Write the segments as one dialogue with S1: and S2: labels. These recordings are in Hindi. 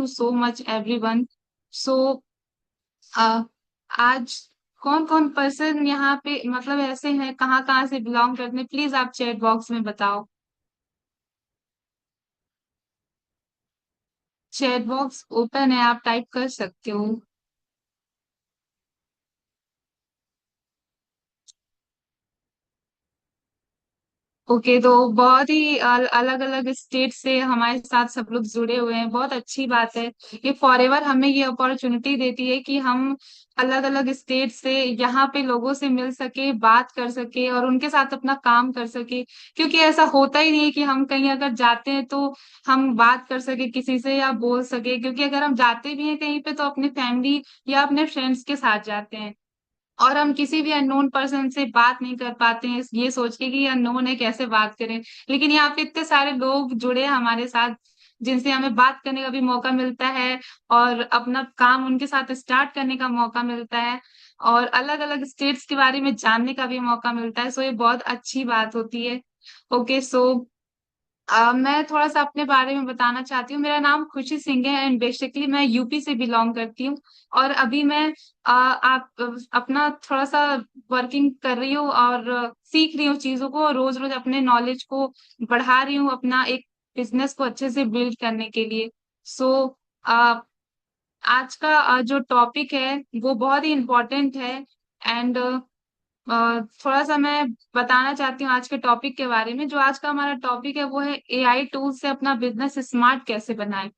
S1: You so much everyone. So आज कौन कौन पर्सन यहाँ पे मतलब ऐसे हैं, कहाँ कहाँ से बिलोंग करते हैं, प्लीज आप चैट बॉक्स में बताओ। चैट बॉक्स ओपन है, आप टाइप कर सकते हो। ओके, तो बहुत ही अलग अलग स्टेट से हमारे साथ सब लोग जुड़े हुए हैं, बहुत अच्छी बात है। ये फॉरएवर हमें ये अपॉर्चुनिटी देती है कि हम अलग अलग स्टेट से यहाँ पे लोगों से मिल सके, बात कर सके और उनके साथ अपना काम कर सके। क्योंकि ऐसा होता ही नहीं है कि हम कहीं अगर जाते हैं तो हम बात कर सके किसी से या बोल सके, क्योंकि अगर हम जाते भी हैं कहीं पे तो अपने फैमिली या अपने फ्रेंड्स के साथ जाते हैं। और हम किसी भी अननोन पर्सन से बात नहीं कर पाते हैं ये सोच के कि अननोन है कैसे बात करें। लेकिन यहाँ पे इतने सारे लोग जुड़े हैं हमारे साथ जिनसे हमें बात करने का भी मौका मिलता है और अपना काम उनके साथ स्टार्ट करने का मौका मिलता है और अलग अलग स्टेट्स के बारे में जानने का भी मौका मिलता है। सो ये बहुत अच्छी बात होती है। ओके, सो मैं थोड़ा सा अपने बारे में बताना चाहती हूँ। मेरा नाम खुशी सिंह है एंड बेसिकली मैं यूपी से बिलोंग करती हूँ। और अभी मैं अपना थोड़ा सा वर्किंग कर रही हूँ और सीख रही हूँ चीजों को, रोज रोज अपने नॉलेज को बढ़ा रही हूँ, अपना एक बिजनेस को अच्छे से बिल्ड करने के लिए। सो आज का जो टॉपिक है वो बहुत ही इम्पोर्टेंट है एंड थोड़ा सा मैं बताना चाहती हूँ आज के टॉपिक के बारे में। जो आज का हमारा टॉपिक है वो है एआई टूल से अपना बिजनेस स्मार्ट कैसे बनाएं।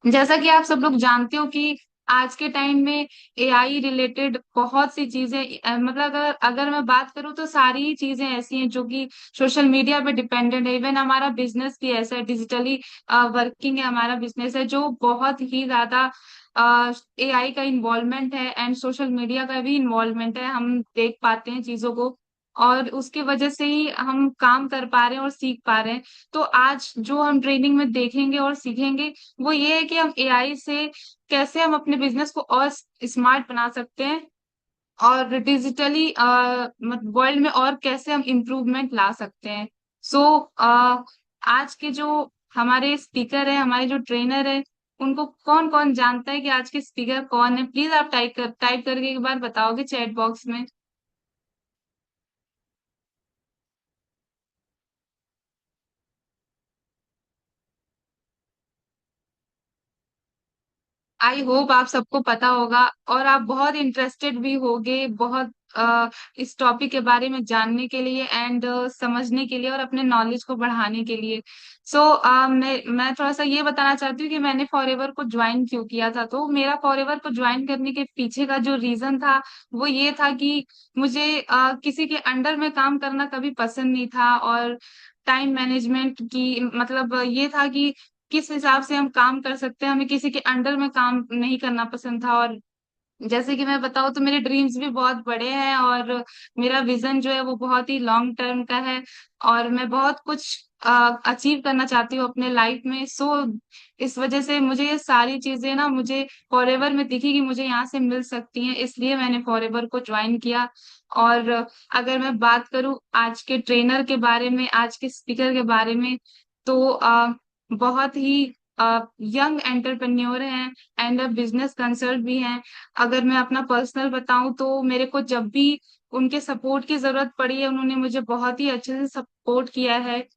S1: जैसा कि आप सब लोग जानते हो कि आज के टाइम में एआई रिलेटेड बहुत सी चीजें मतलब अगर अगर मैं बात करूँ तो सारी ही चीजें ऐसी हैं जो कि सोशल मीडिया पे डिपेंडेंट है। इवन हमारा बिजनेस भी ऐसा है, डिजिटली वर्किंग है हमारा बिजनेस है, जो बहुत ही ज्यादा एआई का इन्वॉल्वमेंट है एंड सोशल मीडिया का भी इन्वॉल्वमेंट है। हम देख पाते हैं चीजों को और उसकी वजह से ही हम काम कर पा रहे हैं और सीख पा रहे हैं। तो आज जो हम ट्रेनिंग में देखेंगे और सीखेंगे वो ये है कि हम एआई से कैसे हम अपने बिजनेस को और स्मार्ट बना सकते हैं और डिजिटली वर्ल्ड में और कैसे हम इम्प्रूवमेंट ला सकते हैं। सो आज के जो हमारे स्पीकर है, हमारे जो ट्रेनर है, उनको कौन कौन जानता है कि आज के स्पीकर कौन है, प्लीज आप टाइप करके एक बार बताओगे चैट बॉक्स में। आई होप आप सबको पता होगा और आप बहुत इंटरेस्टेड भी होगे, बहुत इस टॉपिक के बारे में जानने के लिए एंड समझने के लिए और अपने नॉलेज को बढ़ाने के लिए। सो मैं थोड़ा सा ये बताना चाहती हूँ कि मैंने फॉरएवर को ज्वाइन क्यों किया था। तो मेरा फॉरएवर को ज्वाइन करने के पीछे का जो रीजन था वो ये था कि मुझे किसी के अंडर में काम करना कभी पसंद नहीं था और टाइम मैनेजमेंट की मतलब ये था कि किस हिसाब से हम काम कर सकते हैं, हमें किसी के अंडर में काम नहीं करना पसंद था। और जैसे कि मैं बताऊँ तो मेरे ड्रीम्स भी बहुत बड़े हैं और मेरा विजन जो है वो बहुत ही लॉन्ग टर्म का है और मैं बहुत कुछ अचीव करना चाहती हूँ अपने लाइफ में। सो इस वजह से मुझे ये सारी चीजें ना मुझे फॉरएवर में दिखी कि मुझे यहाँ से मिल सकती हैं, इसलिए मैंने फॉरएवर को ज्वाइन किया। और अगर मैं बात करूँ आज के ट्रेनर के बारे में, आज के स्पीकर के बारे में, तो बहुत ही यंग एंटरप्रेन्योर हैं एंड बिजनेस कंसल्ट भी हैं। अगर मैं अपना पर्सनल बताऊं तो मेरे को जब भी उनके सपोर्ट की जरूरत पड़ी है उन्होंने मुझे बहुत ही अच्छे से सपोर्ट किया है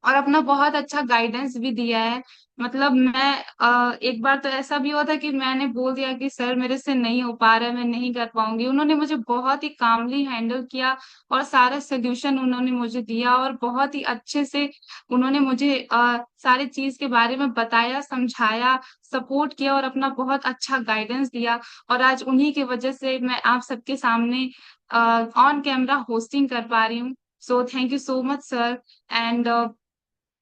S1: और अपना बहुत अच्छा गाइडेंस भी दिया है। मतलब मैं एक बार तो ऐसा भी हुआ था कि मैंने बोल दिया कि सर मेरे से नहीं हो पा रहा है, मैं नहीं कर पाऊंगी। उन्होंने मुझे बहुत ही कामली हैंडल किया और सारा सोल्यूशन उन्होंने मुझे दिया और बहुत ही अच्छे से उन्होंने मुझे सारी चीज के बारे में बताया, समझाया, सपोर्ट किया और अपना बहुत अच्छा गाइडेंस दिया। और आज उन्हीं की वजह से मैं आप सबके सामने ऑन कैमरा होस्टिंग कर पा रही हूँ। सो thank you so much sir. And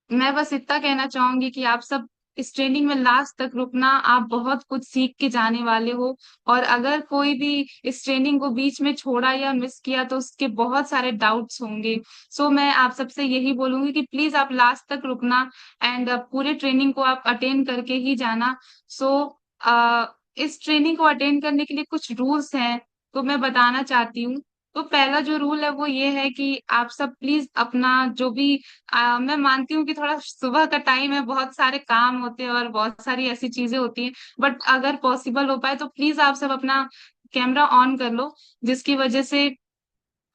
S1: मैं बस इतना कहना चाहूंगी कि आप सब इस ट्रेनिंग में लास्ट तक रुकना, आप बहुत कुछ सीख के जाने वाले हो। और अगर कोई भी इस ट्रेनिंग को बीच में छोड़ा या मिस किया तो उसके बहुत सारे डाउट्स होंगे। सो मैं आप सबसे यही बोलूंगी कि प्लीज आप लास्ट तक रुकना एंड पूरे ट्रेनिंग को आप अटेंड करके ही जाना। सो इस ट्रेनिंग को अटेंड करने के लिए कुछ रूल्स हैं तो मैं बताना चाहती हूँ। तो पहला जो रूल है वो ये है कि आप सब प्लीज अपना जो भी मैं मानती हूँ कि थोड़ा सुबह का टाइम है, बहुत सारे काम होते हैं और बहुत सारी ऐसी चीजें होती हैं, बट अगर पॉसिबल हो पाए तो प्लीज आप सब अपना कैमरा ऑन कर लो, जिसकी वजह से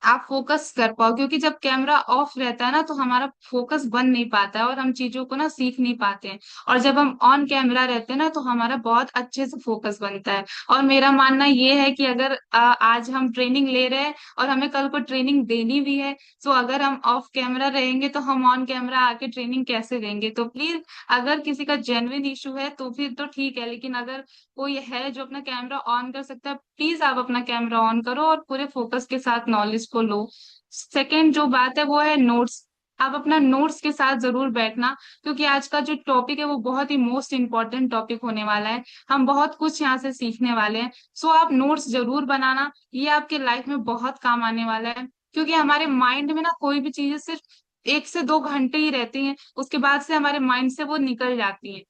S1: आप फोकस कर पाओ। क्योंकि जब कैमरा ऑफ रहता है ना तो हमारा फोकस बन नहीं पाता है और हम चीजों को ना सीख नहीं पाते हैं। और जब हम ऑन कैमरा रहते हैं ना तो हमारा बहुत अच्छे से फोकस बनता है। और मेरा मानना ये है कि अगर आज हम ट्रेनिंग ले रहे हैं और हमें कल को ट्रेनिंग देनी भी है, तो अगर हम ऑफ कैमरा रहेंगे तो हम ऑन कैमरा आके ट्रेनिंग कैसे देंगे? तो प्लीज, अगर किसी का जेन्युइन इशू है तो फिर तो ठीक है, लेकिन अगर कोई है जो अपना कैमरा ऑन कर सकता है, प्लीज आप अपना कैमरा ऑन करो और पूरे फोकस के साथ नॉलेज को लो। सेकंड जो बात है वो है नोट्स। आप अपना नोट्स के साथ जरूर बैठना, क्योंकि आज का जो टॉपिक है वो बहुत ही मोस्ट इंपॉर्टेंट टॉपिक होने वाला है। हम बहुत कुछ यहाँ से सीखने वाले हैं। सो आप नोट्स जरूर बनाना, ये आपके लाइफ में बहुत काम आने वाला है। क्योंकि हमारे माइंड में ना कोई भी चीजें सिर्फ 1 से 2 घंटे ही रहती हैं, उसके बाद से हमारे माइंड से वो निकल जाती हैं।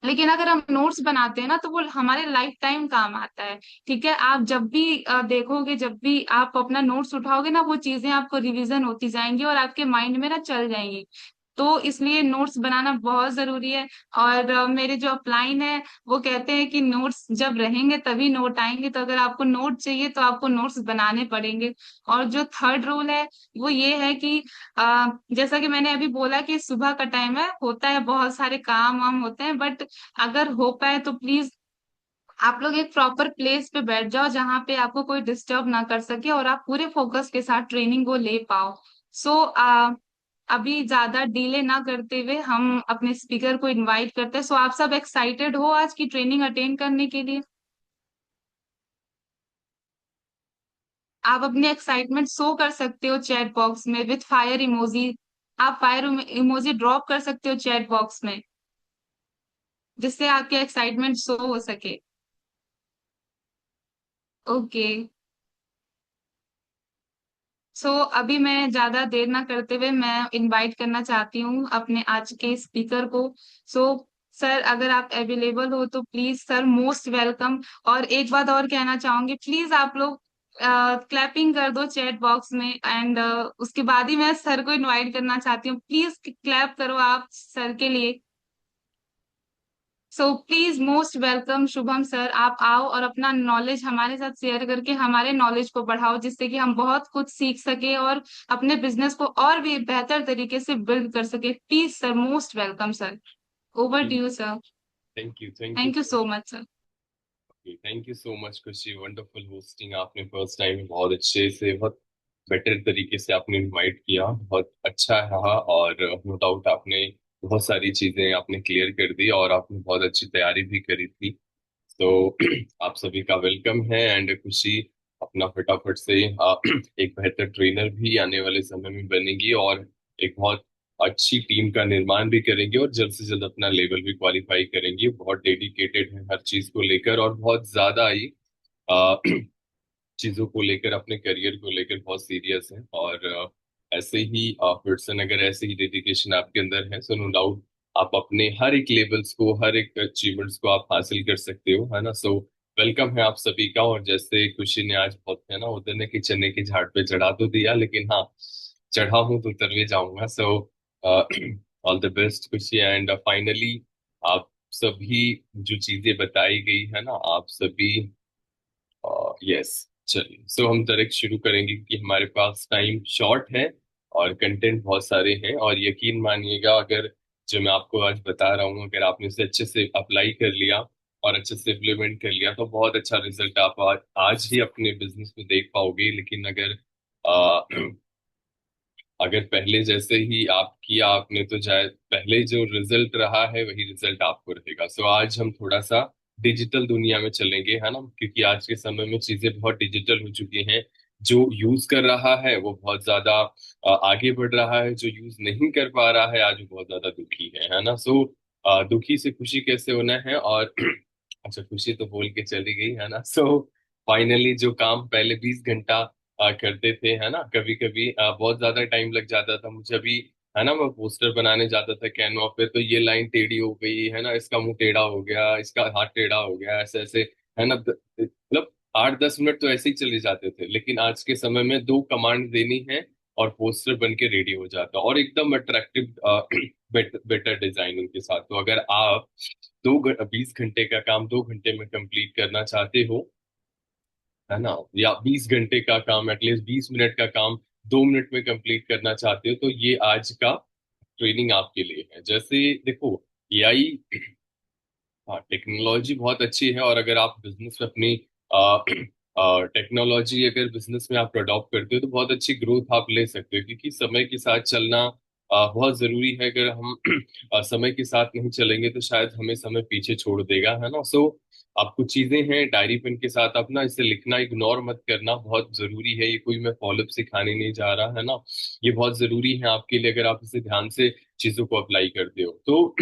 S1: लेकिन अगर हम नोट्स बनाते हैं ना तो वो हमारे लाइफ टाइम काम आता है। ठीक है, आप जब भी देखोगे, जब भी आप अपना नोट्स उठाओगे ना, वो चीजें आपको रिवीजन होती जाएंगी और आपके माइंड में ना चल जाएंगी। तो इसलिए नोट्स बनाना बहुत जरूरी है। और मेरे जो अपलाइन है वो कहते हैं कि नोट्स जब रहेंगे तभी नोट आएंगे। तो अगर आपको नोट चाहिए तो आपको नोट्स बनाने पड़ेंगे। और जो थर्ड रूल है वो ये है कि जैसा कि मैंने अभी बोला कि सुबह का टाइम है, होता है बहुत सारे काम वाम होते हैं, बट अगर हो पाए तो प्लीज आप लोग एक प्रॉपर प्लेस पे बैठ जाओ जहां पे आपको कोई डिस्टर्ब ना कर सके और आप पूरे फोकस के साथ ट्रेनिंग को ले पाओ। सो अभी ज्यादा डिले ना करते हुए हम अपने स्पीकर को इनवाइट करते हैं। सो आप सब एक्साइटेड हो आज की ट्रेनिंग अटेंड करने के लिए? आप अपनी एक्साइटमेंट शो कर सकते हो चैट बॉक्स में विथ फायर इमोजी। आप फायर इमोजी ड्रॉप कर सकते हो चैट बॉक्स में, जिससे आपकी एक्साइटमेंट शो हो सके। ओके। सो अभी मैं ज्यादा देर ना करते हुए मैं इनवाइट करना चाहती हूँ अपने आज के स्पीकर को। सो सर, अगर आप अवेलेबल हो तो प्लीज सर, मोस्ट वेलकम। और एक बात और कहना चाहूंगी, प्लीज आप लोग क्लैपिंग कर दो चैट बॉक्स में, एंड उसके बाद ही मैं सर को इनवाइट करना चाहती हूँ। प्लीज क्लैप करो आप सर के लिए। So please, most welcome Shubham sir, आप आओ और अपना नॉलेज हमारे साथ शेयर करके हमारे नॉलेज को बढ़ाओ, जिससे कि हम बहुत कुछ सीख सके और अपने बिजनेस को और भी बेहतर तरीके से बिल्ड कर सके। Please sir, most welcome sir. Over to you sir.
S2: Thank you
S1: thank you
S2: so
S1: so much sir.
S2: Thank you so much खुशी, वंडरफुल होस्टिंग। आपने फर्स्ट टाइम बहुत अच्छे से, बहुत बेटर तरीके से आपने इनवाइट किया, बहुत अच्छा रहा। और नो डाउट आपने बहुत सारी चीजें आपने क्लियर कर दी और आपने बहुत अच्छी तैयारी भी करी थी। तो आप सभी का वेलकम है। एंड खुशी अपना फटाफट से एक बेहतर ट्रेनर भी आने वाले समय में बनेगी और एक बहुत अच्छी टीम का निर्माण भी करेंगे और जल्द से जल्द अपना लेवल भी क्वालिफाई करेंगे। बहुत डेडिकेटेड है हर चीज को लेकर और बहुत ज्यादा ही अ, चीजों को लेकर, अपने करियर को लेकर बहुत सीरियस है। और ऐसे ही पर्सन, अगर ऐसे ही डेडिकेशन आपके अंदर है, सो नो डाउट आप अपने हर एक लेवल्स को, हर एक अचीवमेंट्स को आप हासिल कर सकते हो, है ना। सो वेलकम है आप सभी का। और जैसे खुशी ने आज बहुत, है ना, उधर ने कि चने की झाड़ पे चढ़ा तो दिया, लेकिन हाँ, चढ़ा हूं तो उतरने जाऊंगा। सो ऑल द बेस्ट खुशी। एंड फाइनली आप सभी जो चीजें बताई गई है ना, आप सभी, यस, चलिए सो हम डायरेक्ट शुरू करेंगे कि हमारे पास टाइम शॉर्ट है और कंटेंट बहुत सारे हैं। और यकीन मानिएगा, अगर जो मैं आपको आज बता रहा हूँ, अगर आपने उसे अच्छे से अप्लाई कर लिया और अच्छे से इम्प्लीमेंट कर लिया तो बहुत अच्छा रिजल्ट आप आज ही अपने बिजनेस में देख पाओगे। लेकिन अगर अगर पहले जैसे ही आप किया आपने, तो शायद पहले जो रिजल्ट रहा है वही रिजल्ट आपको रहेगा। सो आज हम थोड़ा सा डिजिटल दुनिया में चलेंगे, है ना, क्योंकि आज के समय में चीजें बहुत डिजिटल हो चुकी हैं। जो यूज कर रहा है वो बहुत ज्यादा आगे बढ़ रहा है, जो यूज नहीं कर पा रहा है आज वो बहुत ज्यादा दुखी है ना। सो दुखी से खुशी कैसे होना है? और अच्छा, खुशी तो बोल के चली गई, है ना। सो फाइनली जो काम पहले 20 घंटा करते थे, है ना, कभी कभी बहुत ज्यादा टाइम लग जाता था मुझे अभी, है ना। मैं पोस्टर बनाने जाता था कैनवा पे, तो ये लाइन टेढ़ी हो गई, है ना, इसका मुंह टेढ़ा हो गया, इसका हाथ टेढ़ा हो गया, ऐसे ऐसे, है ना। मतलब 8-10 मिनट तो ऐसे ही चले जाते थे, लेकिन आज के समय में 2 कमांड देनी है और पोस्टर बन के रेडी हो जाता, और एकदम अट्रैक्टिव बेटर डिजाइनिंग के साथ। तो अगर आप 20 घंटे का काम 2 घंटे में कंप्लीट करना चाहते हो, है ना, या 20 घंटे का काम एटलीस्ट 20 मिनट का काम 2 मिनट में कंप्लीट करना चाहते हो, तो ये आज का ट्रेनिंग आपके लिए है। जैसे देखो, एआई, हाँ, टेक्नोलॉजी बहुत अच्छी है, और अगर आप बिजनेस में अपनी टेक्नोलॉजी अगर बिजनेस में आप अडॉप्ट करते हो तो बहुत अच्छी ग्रोथ आप ले सकते हो, क्योंकि समय के साथ चलना बहुत जरूरी है। अगर हम समय के साथ नहीं चलेंगे तो शायद हमें समय पीछे छोड़ देगा, है ना। सो आप कुछ चीजें हैं डायरी पेन के साथ अपना इसे लिखना इग्नोर मत करना, बहुत जरूरी है। ये कोई मैं फॉलोअप सिखाने नहीं जा रहा, है ना। ये बहुत जरूरी है आपके लिए, अगर आप इसे ध्यान से चीजों को अप्लाई करते हो तो।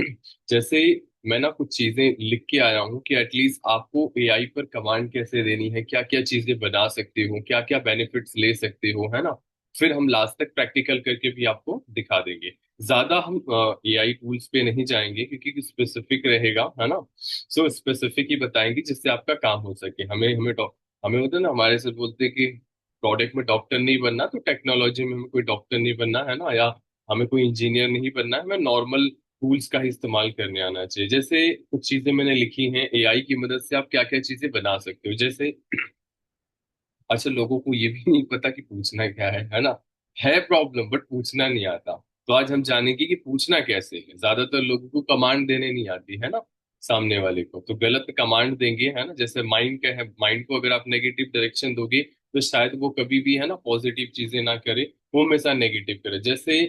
S2: जैसे मैं ना कुछ चीजें लिख के आया हूँ कि एटलीस्ट आपको एआई पर कमांड कैसे देनी है, क्या क्या चीजें बना सकते हो, क्या क्या बेनिफिट्स ले सकते हो, है ना। फिर हम लास्ट तक प्रैक्टिकल करके भी आपको दिखा देंगे। ज्यादा हम एआई टूल्स पे नहीं जाएंगे, क्योंकि स्पेसिफिक रहेगा, है ना। सो स्पेसिफिक ही बताएंगे जिससे आपका काम हो सके। हमें हमें हमें होता है ना, हमारे से बोलते हैं कि प्रोडक्ट में डॉक्टर नहीं बनना, तो टेक्नोलॉजी में हमें कोई डॉक्टर नहीं बनना, है ना, या हमें कोई इंजीनियर नहीं बनना है, हमें नॉर्मल टूल्स का ही इस्तेमाल करने आना चाहिए। जैसे कुछ चीजें मैंने लिखी हैं, एआई की मदद से आप क्या क्या चीजें बना सकते हो। जैसे अच्छा, लोगों को ये भी नहीं पता कि पूछना क्या है ना। है प्रॉब्लम, बट पूछना नहीं आता। तो आज हम जानेंगे कि पूछना कैसे है। ज्यादातर लोगों को कमांड देने नहीं आती, है ना, सामने वाले को तो गलत कमांड देंगे, है ना। जैसे माइंड का है, माइंड को अगर आप नेगेटिव डायरेक्शन दोगे तो शायद वो कभी भी, है ना, पॉजिटिव चीजें ना करे, वो हमेशा नेगेटिव करे। जैसे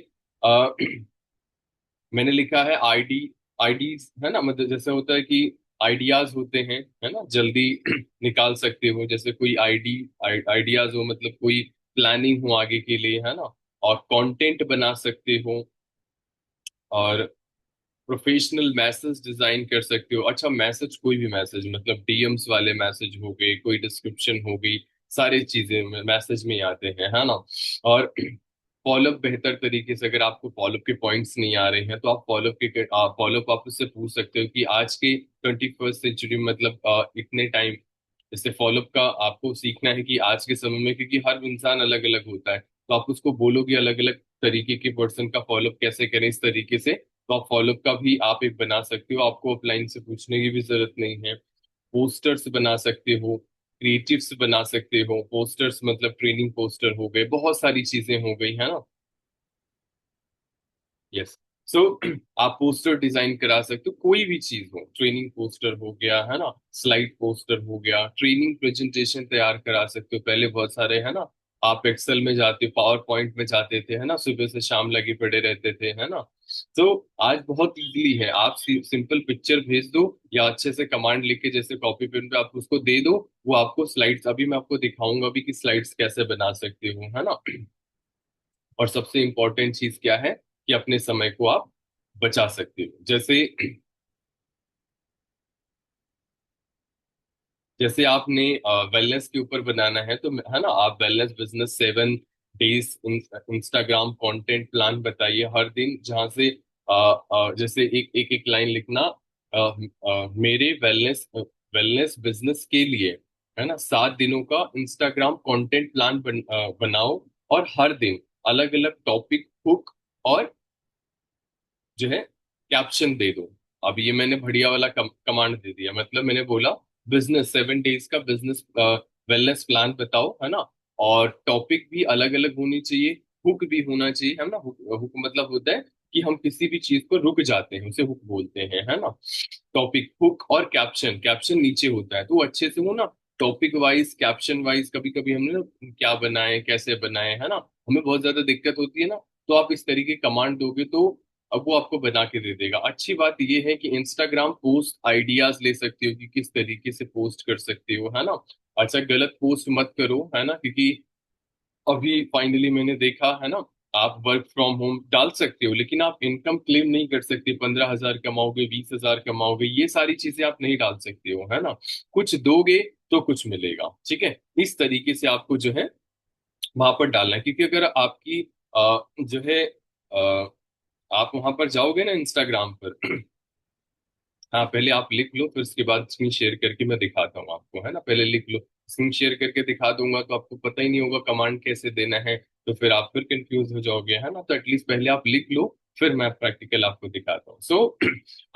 S2: मैंने लिखा है आईडी, आईडीज, है ना, मतलब जैसे होता है कि आइडियाज होते हैं, है ना, जल्दी निकाल सकते हो। जैसे कोई आइडियाज हो, मतलब कोई प्लानिंग हो आगे के लिए, है ना, और कंटेंट बना सकते हो, और प्रोफेशनल मैसेज डिजाइन कर सकते हो। अच्छा, मैसेज, कोई भी मैसेज, मतलब डीएम्स वाले मैसेज हो गए, कोई डिस्क्रिप्शन हो गई, सारी चीजें मैसेज में ही आते हैं, है ना। और फॉलोअप बेहतर तरीके से, अगर आपको फॉलोअप के पॉइंट्स नहीं आ रहे हैं तो आप फॉलोअप आप उससे पूछ सकते हो कि आज के 21st सेंचुरी में, मतलब इतने टाइम, जैसे फॉलोअप का आपको सीखना है कि आज के समय में, क्योंकि हर इंसान अलग अलग होता है, तो आप उसको बोलोगे अलग अलग तरीके के पर्सन का फॉलोअप कैसे करें इस तरीके से, तो आप फॉलोअप का भी आप एक बना सकते हो। आपको अपलाइन से पूछने की भी जरूरत नहीं है। पोस्टर्स बना सकते हो, क्रिएटिव्स बना सकते हो। पोस्टर्स मतलब ट्रेनिंग पोस्टर हो गए, बहुत सारी चीजें हो गई, है ना। यस। सो आप पोस्टर डिजाइन करा सकते हो, कोई भी चीज हो, ट्रेनिंग पोस्टर हो गया, है ना, स्लाइड पोस्टर हो गया, ट्रेनिंग प्रेजेंटेशन तैयार करा सकते हो। पहले बहुत सारे, है ना, आप एक्सेल में जाते, पावर पॉइंट में जाते थे, है ना, सुबह से शाम लगे पड़े रहते थे, है ना। तो आज बहुत इजीली है, आप सिंपल पिक्चर भेज दो, या अच्छे से कमांड लिख के जैसे कॉपी पेन पे आप उसको दे दो, वो आपको स्लाइड्स, अभी मैं आपको दिखाऊंगा भी कि स्लाइड्स कैसे बना सकते हो, है ना। और सबसे इम्पोर्टेंट चीज क्या है कि अपने समय को आप बचा सकते हो। जैसे जैसे आपने वेलनेस के ऊपर बनाना है, तो है ना, आप wellness business 7 days Instagram content plan बताइए हर दिन, जहां से जैसे एक एक एक लाइन लिखना, मेरे वेलनेस वेलनेस बिजनेस के लिए, है ना, 7 दिनों का इंस्टाग्राम कंटेंट प्लान बनाओ, और हर दिन अलग अलग टॉपिक, हुक और जो है कैप्शन दे दो। अब ये मैंने बढ़िया वाला कमांड दे दिया, मतलब मैंने बोला बिजनेस 7 डेज का बिजनेस वेलनेस प्लान बताओ, है ना, और टॉपिक भी अलग अलग होनी चाहिए, हुक भी होना चाहिए, है ना। हुक मतलब होता है कि हम किसी भी चीज पर रुक जाते हैं, उसे हुक बोलते हैं, है ना। टॉपिक, हुक और कैप्शन, कैप्शन नीचे होता है, तो वो अच्छे से हो ना, टॉपिक वाइज, कैप्शन वाइज। कभी कभी हमने ना क्या बनाए, कैसे बनाए, है ना, हमें बहुत ज्यादा दिक्कत होती है ना, तो आप इस तरीके कमांड दोगे तो अब वो आपको बना के दे देगा। अच्छी बात ये है कि इंस्टाग्राम पोस्ट आइडियाज ले सकते हो कि किस तरीके से पोस्ट कर सकते हो, है ना। अच्छा, गलत पोस्ट मत करो, है ना, क्योंकि अभी फाइनली मैंने देखा, है ना, आप वर्क फ्रॉम होम डाल सकते हो, लेकिन आप इनकम क्लेम नहीं कर सकते। 15,000 कमाओगे, 20,000 कमाओगे, ये सारी चीजें आप नहीं डाल सकते हो, है ना। कुछ दोगे तो कुछ मिलेगा, ठीक है। इस तरीके से आपको जो है वहां पर डालना है, क्योंकि अगर आपकी जो है आप वहां पर जाओगे ना इंस्टाग्राम पर हाँ, पहले आप लिख लो, फिर उसके बाद स्क्रीन शेयर करके मैं दिखाता हूँ आपको, है ना। पहले लिख लो, स्क्रीन शेयर करके दिखा दूंगा तो आपको पता ही नहीं होगा कमांड कैसे देना है, तो फिर आप फिर कंफ्यूज हो जाओगे, है ना। तो एटलीस्ट पहले आप लिख लो, फिर मैं प्रैक्टिकल आपको दिखाता हूँ। सो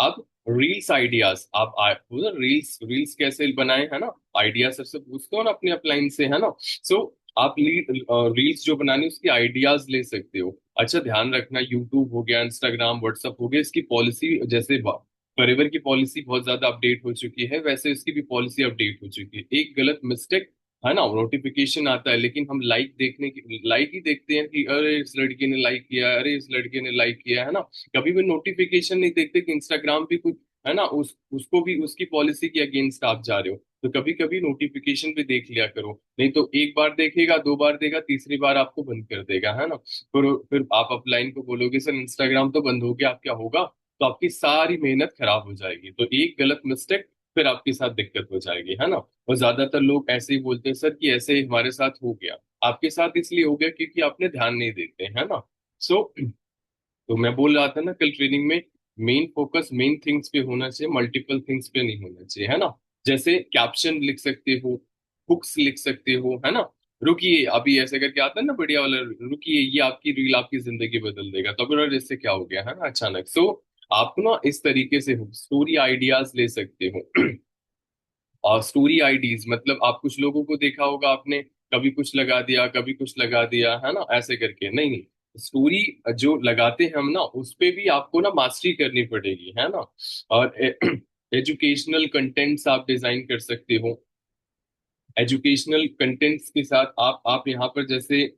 S2: अब रील्स आइडियाज, आप रील्स रील्स कैसे बनाए, है ना। आइडिया सबसे पूछते हो ना अपने अपलाइन से, है ना। सो आप रील्स जो बनानी उसकी आइडियाज ले सकते हो। अच्छा, ध्यान रखना, यूट्यूब हो गया, इंस्टाग्राम, व्हाट्सअप हो गया, इसकी पॉलिसी जैसे फॉरएवर की पॉलिसी बहुत ज्यादा अपडेट हो चुकी है, वैसे इसकी भी पॉलिसी अपडेट हो चुकी है। एक गलत मिस्टेक, है ना, नोटिफिकेशन आता है लेकिन हम लाइक देखने की लाइक ही देखते हैं कि अरे इस लड़के ने लाइक किया, अरे इस लड़के ने लाइक किया, है ना। कभी भी नोटिफिकेशन नहीं देखते कि इंस्टाग्राम भी कुछ, है ना, उसको भी उसकी पॉलिसी के अगेंस्ट आप जा रहे हो। तो कभी कभी नोटिफिकेशन भी देख लिया करो, नहीं तो एक बार देखेगा, दो बार देगा, तीसरी बार आपको बंद कर देगा, है ना। फिर आप अपलाइन को बोलोगे सर इंस्टाग्राम तो बंद हो गया, आप क्या होगा, तो आपकी सारी मेहनत खराब हो जाएगी। तो एक गलत मिस्टेक, फिर आपके साथ दिक्कत हो जाएगी, है ना। और ज्यादातर लोग ऐसे ही बोलते हैं सर कि ऐसे ही हमारे साथ हो गया। आपके साथ इसलिए हो गया क्योंकि आपने ध्यान नहीं देते, है ना। सो तो मैं बोल रहा था ना कल ट्रेनिंग में, मेन फोकस मेन थिंग्स पे होना चाहिए, मल्टीपल थिंग्स पे नहीं होना चाहिए, है ना। जैसे कैप्शन लिख सकते हो, हुक्स लिख सकते हो, है ना। रुकिए, अभी ऐसे करके आता है ना बढ़िया वाला, रुकिए ये आपकी रील आपकी जिंदगी बदल देगा, तो अगर इससे क्या हो गया, है ना, अचानक। सो आप ना इस तरीके से स्टोरी आइडियाज ले सकते हो। और स्टोरी आईडीज मतलब आप कुछ लोगों को देखा होगा आपने, कभी कुछ लगा दिया, कभी कुछ लगा दिया, है ना, ऐसे करके नहीं नहीं। स्टोरी जो लगाते हैं हम ना, उस पे भी आपको ना मास्टरी करनी पड़ेगी, है ना। और एजुकेशनल कंटेंट्स आप डिजाइन कर सकते हो। एजुकेशनल कंटेंट्स के साथ आप यहाँ पर जैसे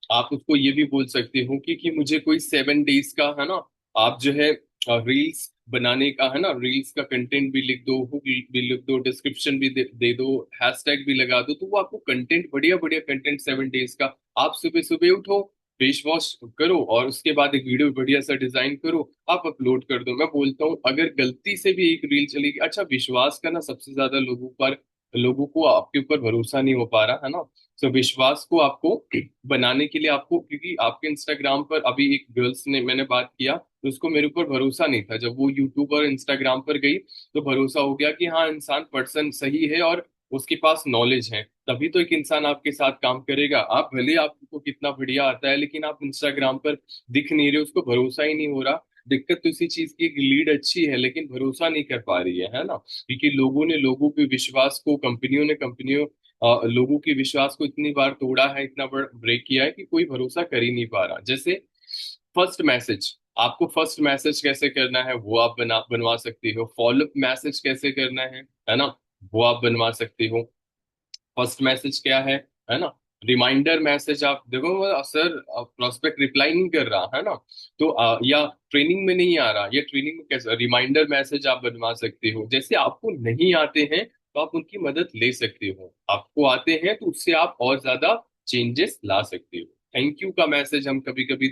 S2: आप उसको ये भी बोल सकते हो कि मुझे कोई 7 डेज का, है ना, आप जो है रील्स बनाने का, है ना, रील्स का कंटेंट भी लिख दो, हुक भी लिख दो, डिस्क्रिप्शन भी दे दो, हैशटैग भी लगा दो, तो वो आपको कंटेंट, बढ़िया बढ़िया कंटेंट 7 डेज का। आप सुबह सुबह उठो, फेस वॉश करो और उसके बाद एक वीडियो बढ़िया सा डिजाइन करो, आप अपलोड कर दो। मैं बोलता हूँ अगर गलती से भी एक रील चलेगी, अच्छा विश्वास करना, सबसे ज्यादा लोगों को आपके ऊपर भरोसा नहीं हो पा रहा, है ना। तो विश्वास को आपको बनाने के लिए आपको, क्योंकि आपके इंस्टाग्राम पर अभी एक गर्ल्स ने, मैंने बात किया तो उसको मेरे ऊपर भरोसा नहीं था, जब वो यूट्यूब और इंस्टाग्राम पर गई तो भरोसा हो गया कि हाँ इंसान पर्सन सही है और उसके पास नॉलेज है, तभी तो एक इंसान आपके साथ काम करेगा। आप भले आपको कितना बढ़िया आता है लेकिन आप इंस्टाग्राम पर दिख नहीं रहे, उसको भरोसा ही नहीं हो रहा। दिक्कत तो इसी चीज की, लीड अच्छी है लेकिन भरोसा नहीं कर पा रही है ना। क्योंकि लोगों ने लोगों के विश्वास को, कंपनियों ने कंपनियों लोगों के विश्वास को इतनी बार तोड़ा है, इतना बड़ा ब्रेक किया है कि कोई भरोसा कर ही नहीं पा रहा। जैसे फर्स्ट मैसेज, आपको फर्स्ट मैसेज कैसे करना है वो आप बनवा सकते हो। फॉलोअप मैसेज कैसे करना है ना, वो आप बनवा सकते हो। फर्स्ट मैसेज क्या है ना। रिमाइंडर मैसेज, आप देखो सर प्रोस्पेक्ट रिप्लाई नहीं कर रहा, है ना, तो या ट्रेनिंग में नहीं आ रहा, या ट्रेनिंग में कैसे, रिमाइंडर मैसेज आप बनवा सकते हो। जैसे आपको नहीं आते हैं तो आप उनकी मदद ले सकते हो, आपको आते हैं तो उससे आप और ज्यादा चेंजेस ला सकते हो। थैंक यू का मैसेज हम कभी कभी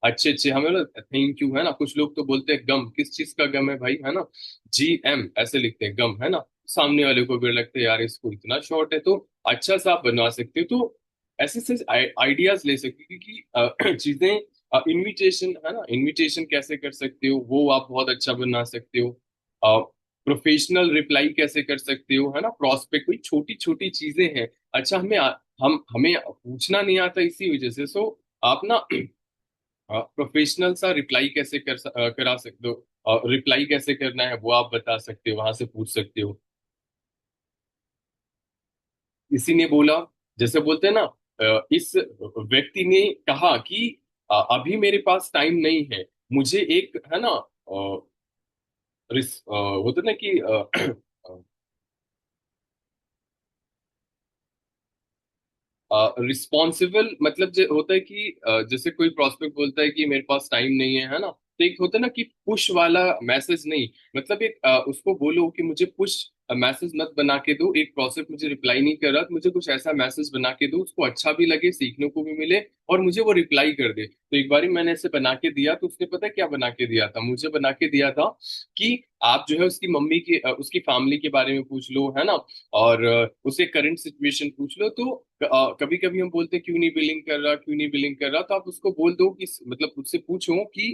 S2: अच्छे अच्छे हमें ना, थैंक यू, है ना, कुछ लोग तो बोलते हैं गम, किस चीज का गम है भाई, है ना, GM ऐसे लिखते हैं गम, है ना। सामने वाले को अगर लगता है यार इसको इतना शॉर्ट है, तो अच्छा सा आप बनवा सकते हो। तो ऐसे से आइडियाज ले सकते हो, क्योंकि चीजें, इनविटेशन, है ना, इनविटेशन कैसे कर सकते हो वो आप बहुत अच्छा बना सकते हो। प्रोफेशनल रिप्लाई कैसे कर सकते हो, है ना, प्रोस्पेक्ट, कोई छोटी छोटी चीजें हैं। अच्छा हमें पूछना नहीं आता इसी वजह से। सो आप ना प्रोफेशनल सा रिप्लाई कैसे करा सकते हो, रिप्लाई कैसे करना है वो आप बता सकते हो, वहां से पूछ सकते हो। इसी ने बोला, जैसे बोलते हैं ना, इस व्यक्ति ने कहा कि अभी मेरे पास टाइम नहीं है, मुझे एक, है ना, होता है ना कि रिस्पॉन्सिबल मतलब जो होता है कि जैसे कोई प्रोस्पेक्ट बोलता है कि मेरे पास टाइम नहीं है ना, तो एक होता है ना कि पुश वाला मैसेज नहीं, मतलब एक उसको बोलो कि मुझे पुश मैसेज मत बना के दो, एक प्रोसेस मुझे रिप्लाई नहीं कर रहा तो मुझे कुछ ऐसा मैसेज बना के दो उसको अच्छा भी लगे, सीखने को भी मिले, और मुझे वो रिप्लाई कर दे। तो एक बारी मैंने ऐसे बना के दिया तो उसने पता है क्या बना के दिया था, मुझे बना के दिया था कि आप जो है उसकी मम्मी की उसकी फैमिली के बारे में पूछ लो, है ना, और उसे करंट सिचुएशन पूछ लो। तो कभी कभी हम बोलते हैं क्यों नहीं बिलिंग कर रहा, क्यों नहीं बिलिंग कर रहा, तो आप उसको बोल दो कि मतलब उससे पूछो कि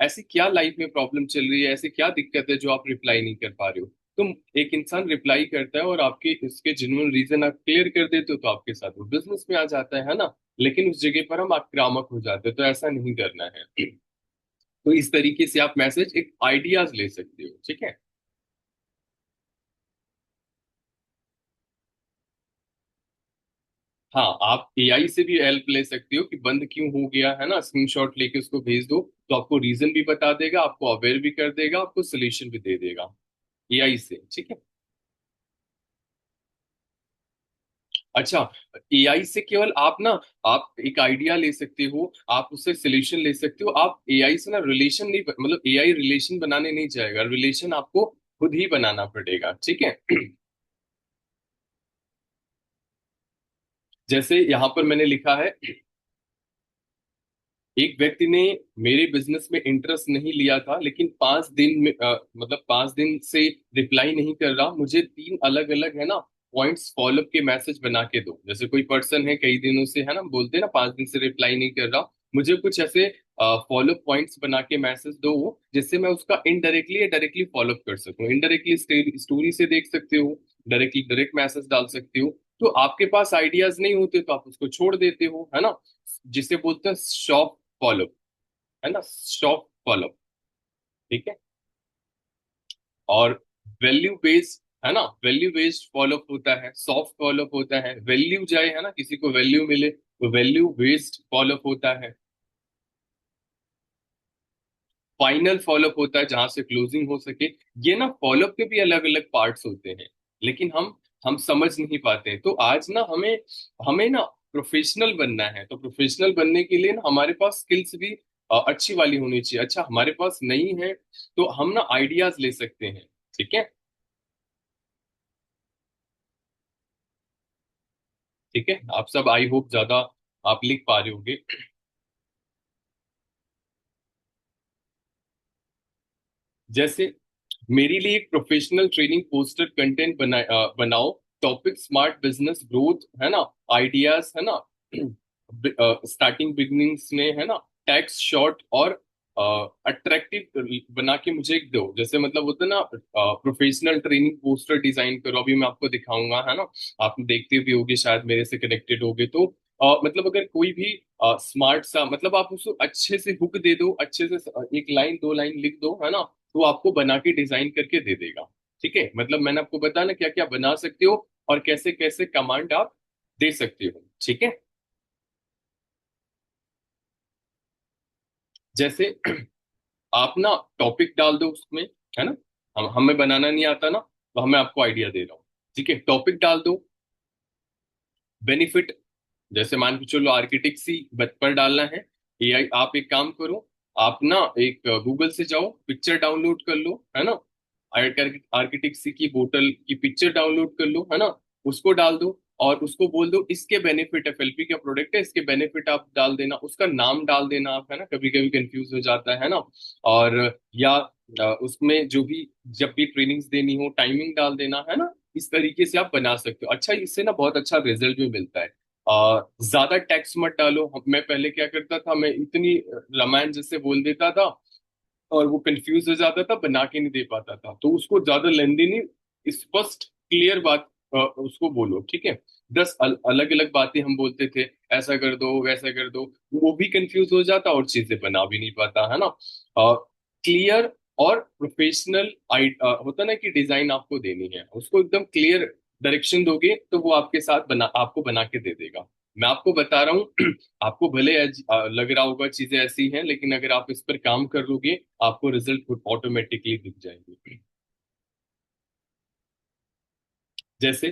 S2: ऐसी क्या लाइफ में प्रॉब्लम चल रही है, ऐसी क्या दिक्कत है जो आप रिप्लाई नहीं कर पा रहे हो। तो एक इंसान रिप्लाई करता है और आपके इसके जेन्युइन रीजन आप क्लियर कर देते हो तो आपके साथ वो बिजनेस में आ जाता है ना। लेकिन उस जगह पर हम आक्रामक हो जाते हैं, तो ऐसा नहीं करना है। तो इस तरीके से आप मैसेज एक आइडियाज ले सकते हो, ठीक है। हाँ, आप एआई से भी हेल्प ले सकते हो कि बंद क्यों हो गया, है ना, स्क्रीनशॉट लेके उसको भेज दो तो आपको रीजन भी बता देगा, आपको अवेयर भी कर देगा, आपको सोल्यूशन भी दे देगा एआई से, ठीक है। अच्छा, एआई से केवल आप ना, आप एक आइडिया ले सकते हो, आप उससे सोल्यूशन ले सकते हो, आप एआई से ना रिलेशन नहीं, मतलब एआई रिलेशन बनाने नहीं जाएगा, रिलेशन आपको खुद ही बनाना पड़ेगा, ठीक है। जैसे यहाँ पर मैंने लिखा है, एक व्यक्ति ने मेरे बिजनेस में इंटरेस्ट नहीं लिया था लेकिन 5 दिन में मतलब 5 दिन से रिप्लाई नहीं कर रहा, मुझे 3 अलग अलग है ना पॉइंट्स फॉलोअप के मैसेज बना के दो। जैसे कोई पर्सन है कई दिनों से, है ना, बोलते हैं ना 5 दिन से रिप्लाई नहीं कर रहा, मुझे कुछ ऐसे फॉलोअप पॉइंट्स बना के मैसेज दो जिससे मैं उसका इनडायरेक्टली या डायरेक्टली फॉलोअप कर सकूं। इनडायरेक्टली स्टोरी से देख सकते हो, डायरेक्टली डायरेक्ट मैसेज डाल सकते हो। तो आपके पास आइडियाज नहीं होते तो आप उसको छोड़ देते हो, है ना, जिसे बोलते हैं शॉप फॉलो, है ना, स्टॉप फॉलो, ठीक है। और वैल्यू बेस्ड, है ना, वैल्यू बेस्ड फॉलो होता है, सॉफ्ट फॉलो होता है, वैल्यू जाए, है ना, किसी को वैल्यू मिले तो वैल्यू बेस्ड फॉलो होता है। फाइनल फॉलोअप होता है जहां से क्लोजिंग हो सके। ये ना फॉलोअप के भी अलग अलग पार्ट्स होते हैं, लेकिन हम समझ नहीं पाते हैं। तो आज ना हमें हमें ना प्रोफेशनल बनना है, तो प्रोफेशनल बनने के लिए ना हमारे पास स्किल्स भी अच्छी वाली होनी चाहिए। अच्छा, हमारे पास नहीं है तो हम ना आइडियाज ले सकते हैं, ठीक है। ठीक है, आप सब आई होप ज्यादा आप लिख पा रहे होगे। जैसे मेरे लिए एक प्रोफेशनल ट्रेनिंग पोस्टर कंटेंट बनाओ, टॉपिक स्मार्ट बिजनेस ग्रोथ, है ना, आइडियाज, है ना, स्टार्टिंग बिगनिंग्स में, है ना, टैक्स शॉर्ट और अट्रैक्टिव बना के मुझे एक दो। जैसे मतलब होता है ना, प्रोफेशनल ट्रेनिंग पोस्टर डिजाइन करो, अभी मैं आपको दिखाऊंगा, है ना, आप देखते भी होगे शायद मेरे से कनेक्टेड होगे तो मतलब अगर कोई भी स्मार्ट सा, मतलब आप उसको अच्छे से हुक दे दो, अच्छे से एक लाइन 2 लाइन लिख दो, है ना, तो आपको बना के डिजाइन करके दे देगा, ठीक है। मतलब मैंने आपको बताया ना क्या क्या बना सकते हो और कैसे कैसे कमांड आप दे सकते हो, ठीक है। जैसे आप ना टॉपिक डाल दो उसमें, है ना, हमें बनाना नहीं आता ना तो हमें आपको आइडिया दे रहा हूँ, ठीक है। टॉपिक डाल दो, बेनिफिट, जैसे मान के चलो आर्किटेक्सी पर डालना है। एआई, आप एक काम करो, आप ना एक गूगल से जाओ, पिक्चर डाउनलोड कर लो, है ना, आर्किटेक्सी की बोतल की पिक्चर डाउनलोड कर लो, है ना, उसको डाल दो और उसको बोल दो इसके बेनिफिट, एफएलपी का प्रोडक्ट है, इसके बेनिफिट आप डाल देना, उसका नाम डाल देना आप, है ना, कभी कभी कंफ्यूज हो जाता है ना। और या उसमें जो भी जब भी ट्रेनिंग्स देनी हो टाइमिंग डाल देना, है ना, इस तरीके से आप बना सकते हो। अच्छा, इससे ना बहुत अच्छा रिजल्ट भी मिलता है। ज्यादा टैक्स मत डालो। मैं पहले क्या करता था, मैं इतनी रामायण जैसे बोल देता था और वो कंफ्यूज हो जाता था, बना के नहीं दे पाता था। तो उसको ज्यादा लेंदी नहीं, स्पष्ट क्लियर बात उसको बोलो, ठीक है। 10 अलग अलग बातें हम बोलते थे, ऐसा कर दो वैसा कर दो, वो भी कंफ्यूज हो जाता और चीजें बना भी नहीं पाता, है ना। क्लियर और प्रोफेशनल होता ना कि डिजाइन आपको देनी है, उसको एकदम क्लियर डायरेक्शन दोगे तो वो आपके साथ आपको बना के दे देगा। मैं आपको बता रहा हूँ आपको भले लग रहा होगा चीजें ऐसी हैं, लेकिन अगर आप इस पर काम कर लोगे आपको रिजल्ट ऑटोमेटिकली दिख जाएंगे। जैसे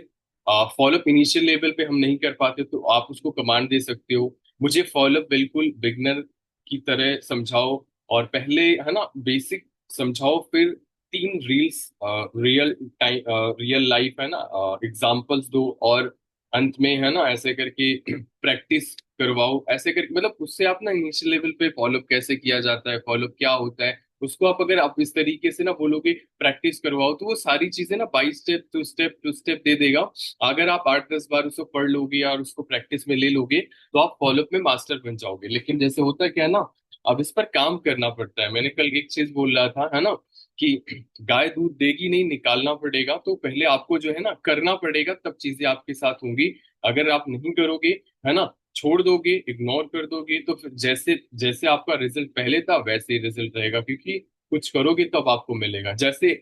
S2: फॉलोअप इनिशियल लेवल पे हम नहीं कर पाते तो आप उसको कमांड दे सकते हो, मुझे फॉलोअप बिल्कुल बिगनर की तरह समझाओ, और पहले, है ना, बेसिक समझाओ, फिर तीन reels, real time, real life है ना, एग्जांपल्स दो, और अंत में है ना ऐसे करके प्रैक्टिस करवाओ, ऐसे करके मतलब उससे आप ना इनिशियल लेवल पे फॉलोअप कैसे किया जाता है, फॉलोअप क्या होता है, उसको आप अगर आप इस तरीके से ना बोलोगे प्रैक्टिस करवाओ, तो वो सारी चीजें ना बाई स्टेप टू स्टेप दे देगा। अगर आप 8-10 बार उसको पढ़ लोगे और उसको प्रैक्टिस में ले लोगे, तो आप फॉलोअप में मास्टर बन जाओगे। लेकिन जैसे होता है क्या है ना, अब इस पर काम करना पड़ता है। मैंने कल एक चीज बोल रहा था है ना, कि गाय दूध देगी नहीं, निकालना पड़ेगा। तो पहले आपको जो है ना करना पड़ेगा, तब चीजें आपके साथ होंगी। अगर आप नहीं करोगे, है ना, छोड़ दोगे, इग्नोर कर दोगे, तो फिर जैसे जैसे आपका रिजल्ट पहले था वैसे ही रिजल्ट रहेगा, क्योंकि कुछ करोगे तब आपको मिलेगा। जैसे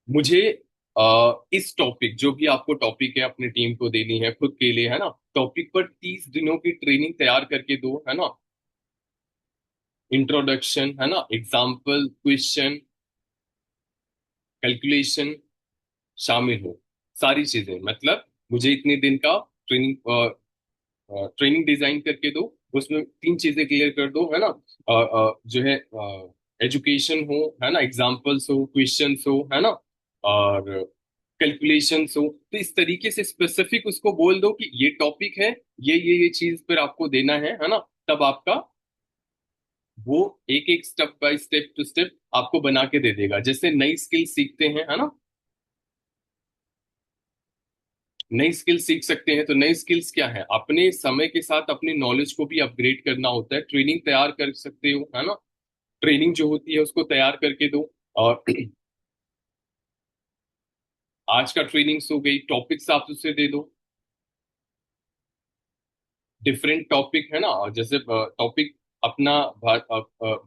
S2: मुझे इस टॉपिक, जो भी आपको टॉपिक है अपनी टीम को देनी है, खुद के लिए, है ना, टॉपिक पर 30 दिनों की ट्रेनिंग तैयार करके दो, है ना। इंट्रोडक्शन, है ना, एग्जाम्पल, क्वेश्चन, कैलकुलेशन शामिल हो, सारी चीजें, मतलब मुझे इतने दिन का ट्रेनिंग ट्रेनिंग डिजाइन करके दो। उसमें तीन चीजें क्लियर कर दो, है ना, जो है एजुकेशन हो, है ना, एग्जाम्पल्स हो, क्वेश्चंस हो, है ना, और कैलकुलेशंस हो। तो इस तरीके से स्पेसिफिक उसको बोल दो कि ये टॉपिक है, ये चीज पर आपको देना है ना। तब आपका वो एक एक step by step to step आपको बना के दे देगा। जैसे नई स्किल सीखते हैं, है ना, नई स्किल सीख सकते हैं, तो नई स्किल्स क्या है, अपने समय के साथ अपनी नॉलेज को भी अपग्रेड करना होता है। ट्रेनिंग तैयार कर सकते हो, है ना, ट्रेनिंग जो होती है उसको तैयार करके दो। और आज का ट्रेनिंग्स हो गई, टॉपिक्स आप उससे दे दो, डिफरेंट टॉपिक, है ना। और जैसे टॉपिक अपना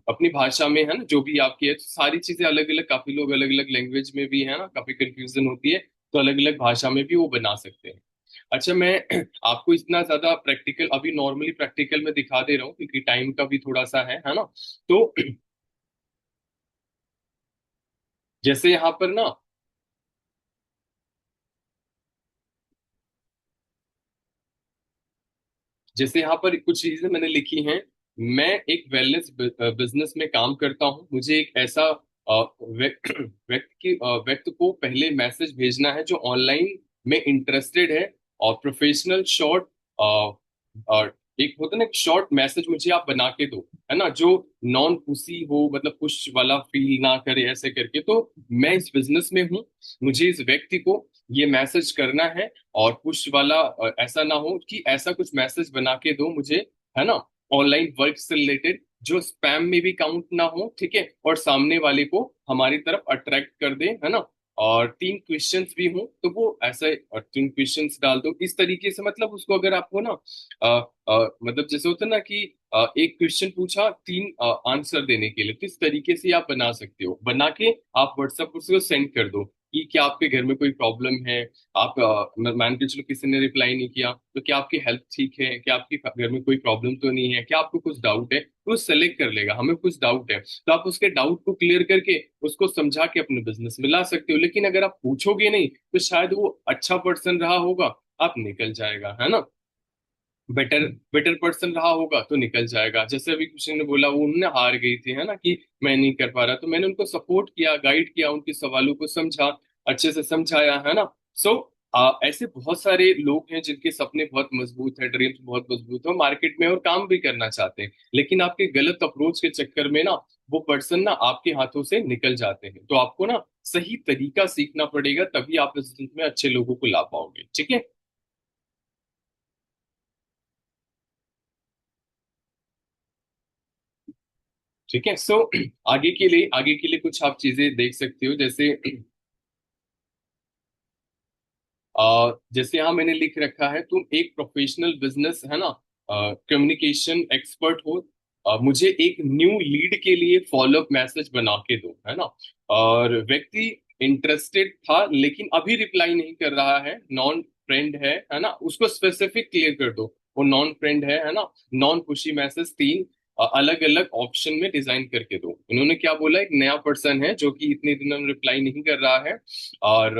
S2: अपनी भाषा में, है ना, जो भी आपकी है, तो सारी चीजें अलग अलग, काफी लोग अलग अलग लैंग्वेज में भी है ना, काफी कंफ्यूजन होती है, तो अलग अलग भाषा में भी वो बना सकते हैं। अच्छा, मैं आपको इतना ज्यादा प्रैक्टिकल, अभी नॉर्मली प्रैक्टिकल में दिखा दे रहा हूँ, क्योंकि टाइम का भी थोड़ा सा है ना। तो जैसे यहाँ पर ना, जैसे यहाँ पर कुछ चीजें मैंने लिखी हैं। मैं एक वेलनेस बिजनेस में काम करता हूँ। मुझे एक ऐसा व्यक्ति को पहले मैसेज भेजना है जो ऑनलाइन में इंटरेस्टेड है, और प्रोफेशनल शॉर्ट, और एक होता है ना, एक शॉर्ट मैसेज मुझे आप बना के दो, है ना, जो नॉन पुशी हो, मतलब पुश वाला फील ना करे, ऐसे करके। तो मैं इस बिजनेस में हूँ, मुझे इस व्यक्ति को ये मैसेज करना है, और पुश वाला ऐसा ना हो, कि ऐसा कुछ मैसेज बना के दो मुझे, है ना, ऑनलाइन वर्क से रिलेटेड, जो स्पैम में भी काउंट ना हो, ठीक है, और सामने वाले को हमारी तरफ अट्रैक्ट कर दे, है ना। और तीन क्वेश्चंस भी हो, तो वो ऐसे, और तीन क्वेश्चंस डाल दो इस तरीके से। मतलब उसको अगर आपको ना मतलब जैसे होता है ना कि एक क्वेश्चन पूछा, तीन आंसर देने के लिए, तो इस तरीके से आप बना सकते हो। बना के आप व्हाट्सएप पर उसको सेंड कर दो कि क्या आपके घर में कोई प्रॉब्लम है। आप मान के चलो किसी ने रिप्लाई नहीं किया, तो क्या आपकी हेल्थ ठीक है, क्या आपके घर में कोई प्रॉब्लम तो नहीं है, क्या आपको कुछ डाउट है, तो वो सेलेक्ट कर लेगा हमें कुछ डाउट है, तो आप उसके डाउट को क्लियर करके उसको समझा के अपने बिजनेस में ला सकते हो। लेकिन अगर आप पूछोगे नहीं, तो शायद वो अच्छा पर्सन रहा होगा, आप निकल जाएगा, है ना। बेटर बेटर पर्सन रहा होगा तो निकल जाएगा। जैसे अभी किसी ने बोला, वो उन्होंने हार गई थी, है ना, कि मैं नहीं कर पा रहा, तो मैंने उनको सपोर्ट किया, गाइड किया, उनके सवालों को समझा, अच्छे से समझाया, है ना। सो ऐसे बहुत सारे लोग हैं जिनके सपने बहुत मजबूत है, ड्रीम्स बहुत मजबूत है, मार्केट में और काम भी करना चाहते हैं, लेकिन आपके गलत अप्रोच के चक्कर में ना वो पर्सन ना आपके हाथों से निकल जाते हैं। तो आपको ना सही तरीका सीखना पड़ेगा, तभी आप इस में अच्छे लोगों को ला पाओगे, ठीक है। ठीक है। सो आगे के लिए कुछ आप चीजें देख सकते हो। जैसे यहाँ मैंने लिख रखा है, तुम एक प्रोफेशनल बिजनेस, है ना, कम्युनिकेशन एक्सपर्ट हो, मुझे एक न्यू लीड के लिए फॉलोअप मैसेज बना के दो, है ना। और व्यक्ति इंटरेस्टेड था लेकिन अभी रिप्लाई नहीं कर रहा है, नॉन फ्रेंड है ना, उसको स्पेसिफिक क्लियर कर दो, वो नॉन फ्रेंड है ना। नॉन पुशी मैसेज तीन अलग अलग ऑप्शन में डिजाइन करके दो। उन्होंने क्या बोला, एक नया पर्सन है जो कि इतने दिनों में रिप्लाई नहीं कर रहा है, और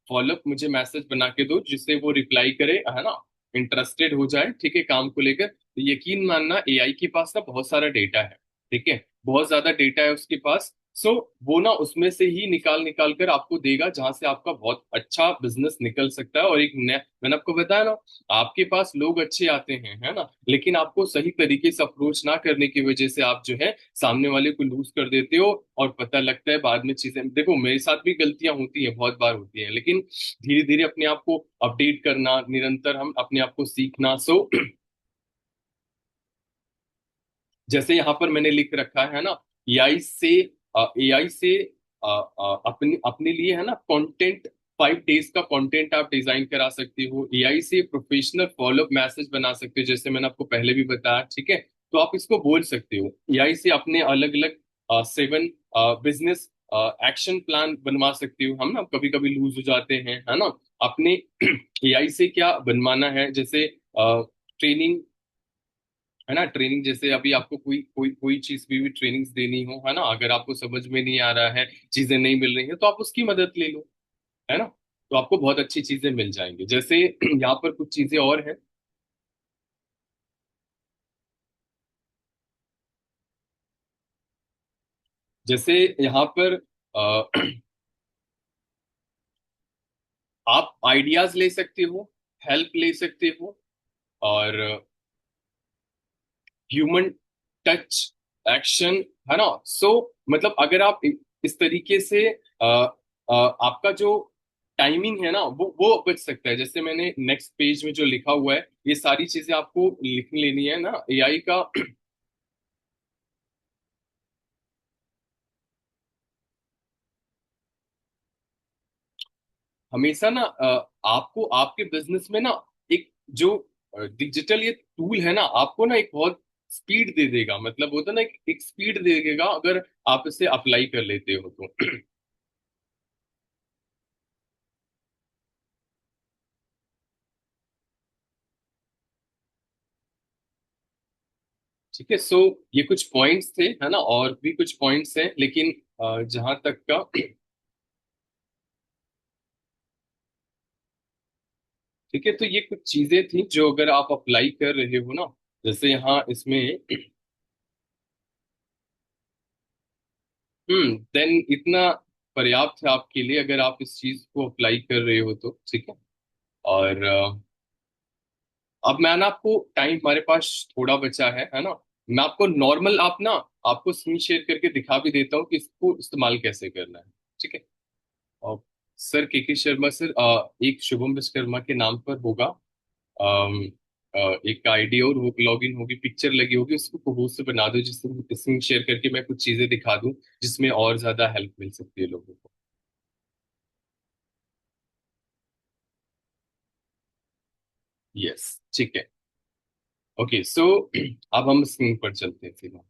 S2: फॉलोअप मुझे मैसेज बना के दो जिससे वो रिप्लाई करे, है ना, इंटरेस्टेड हो जाए, ठीक है, काम को लेकर। तो यकीन मानना, एआई के पास ना बहुत सारा डेटा है, ठीक है, बहुत ज्यादा डेटा है उसके पास। सो वो ना उसमें से ही निकाल निकाल कर आपको देगा जहां से आपका बहुत अच्छा बिजनेस निकल सकता है। और एक नया, मैंने आपको बताया ना, आपके पास लोग अच्छे आते हैं, है ना, लेकिन आपको सही तरीके से अप्रोच ना करने की वजह से आप जो है सामने वाले को लूज कर देते हो। और पता लगता है बाद में चीजें, देखो मेरे साथ भी गलतियां होती हैं, बहुत बार होती हैं, लेकिन धीरे धीरे अपने आप को अपडेट करना, निरंतर हम अपने आप को सीखना। सो जैसे यहाँ पर मैंने लिख रखा है ना, एआई से एआई से अपने अपने लिए है ना कंटेंट, 5 डेज का कंटेंट आप डिजाइन करा सकते हो। एआई से प्रोफेशनल फॉलोअप मैसेज बना सकते हो, जैसे मैंने आपको पहले भी बताया, ठीक है। तो आप इसको बोल सकते हो। एआई से अपने अलग अलग 7 बिजनेस एक्शन प्लान बनवा सकते हो। हम ना कभी कभी लूज हो जाते हैं, है ना, अपने एआई से क्या बनवाना है, जैसे ट्रेनिंग, है ना, ट्रेनिंग, जैसे अभी आपको कोई कोई कोई चीज भी ट्रेनिंग्स देनी हो, है ना, अगर आपको समझ में नहीं आ रहा है, चीजें नहीं मिल रही है, तो आप उसकी मदद ले लो, है ना। तो आपको बहुत अच्छी चीजें मिल जाएंगी। जैसे यहाँ पर कुछ चीजें और हैं। जैसे यहाँ पर आप आइडियाज ले सकते हो, हेल्प ले सकते हो, और ह्यूमन टच, एक्शन, है ना। सो मतलब अगर आप इस तरीके से आपका जो टाइमिंग है ना वो बच सकता है। जैसे मैंने नेक्स्ट पेज में जो लिखा हुआ है, ये सारी चीजें आपको लिख लेनी है ना एआई का। हमेशा ना आपको आपके बिजनेस में ना एक जो डिजिटल ये टूल है ना, आपको ना एक बहुत स्पीड दे देगा, मतलब होता है ना, एक स्पीड दे देगा अगर आप इसे अप्लाई कर लेते हो तो। ठीक है। सो ये कुछ पॉइंट्स थे, है ना, और भी कुछ पॉइंट्स हैं, लेकिन जहां तक का ठीक है, तो ये कुछ चीजें थी जो अगर आप अप्लाई कर रहे हो ना, जैसे यहाँ इसमें देन इतना पर्याप्त है आपके लिए, अगर आप इस चीज को अप्लाई कर रहे हो तो, ठीक है। और अब मैं ना आपको, टाइम हमारे पास थोड़ा बचा है ना, मैं आपको नॉर्मल, आप ना, आपको स्क्रीन शेयर करके दिखा भी देता हूँ कि इसको इस्तेमाल कैसे करना है, ठीक है। और सर के शर्मा सर, एक शुभम विश्वकर्मा के नाम पर होगा, अम, एक आईडी और वो लॉगिन होगी, पिक्चर लगी होगी, उसको होस्ट से बना दो, जिससे स्क्रीन शेयर करके मैं कुछ चीजें दिखा दूं जिसमें और ज्यादा हेल्प मिल सकती है लोगों को। यस, ठीक है। ओके, सो अब हम स्क्रीन पर चलते हैं सीधा।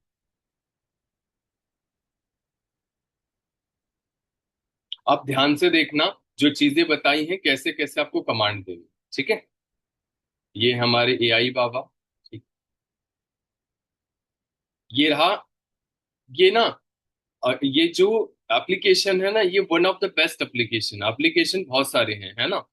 S2: आप ध्यान से देखना, जो चीजें बताई हैं कैसे कैसे आपको कमांड देनी, ठीक है। ये हमारे एआई बाबा, ठीक। ये रहा, ये ना ये जो एप्लीकेशन है ना, ये one of the best application, application बहुत सारे हैं, है ना,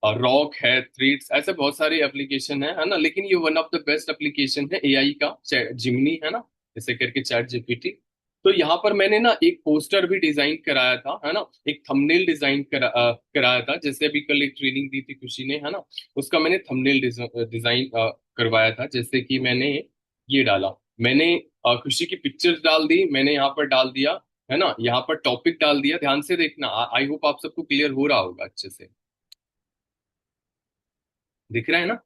S2: और रॉक है, थ्रेड्स, ऐसे बहुत सारे एप्लीकेशन है ना, लेकिन ये one of the best application है एआई का, जिमनी, है ना, जैसे करके चैट जीपीटी। तो यहाँ पर मैंने ना एक पोस्टर भी डिजाइन कराया था, है ना, एक थंबनेल डिजाइन कराया था, जैसे अभी कल एक ट्रेनिंग दी थी खुशी ने, है ना, उसका मैंने थंबनेल डिजाइन करवाया था। जैसे कि मैंने ये डाला, मैंने खुशी की पिक्चर्स डाल दी, मैंने यहाँ पर डाल दिया, है ना, यहाँ पर टॉपिक डाल दिया। ध्यान से देखना, आई होप आप सबको क्लियर हो रहा होगा अच्छे से, दिख रहा है ना।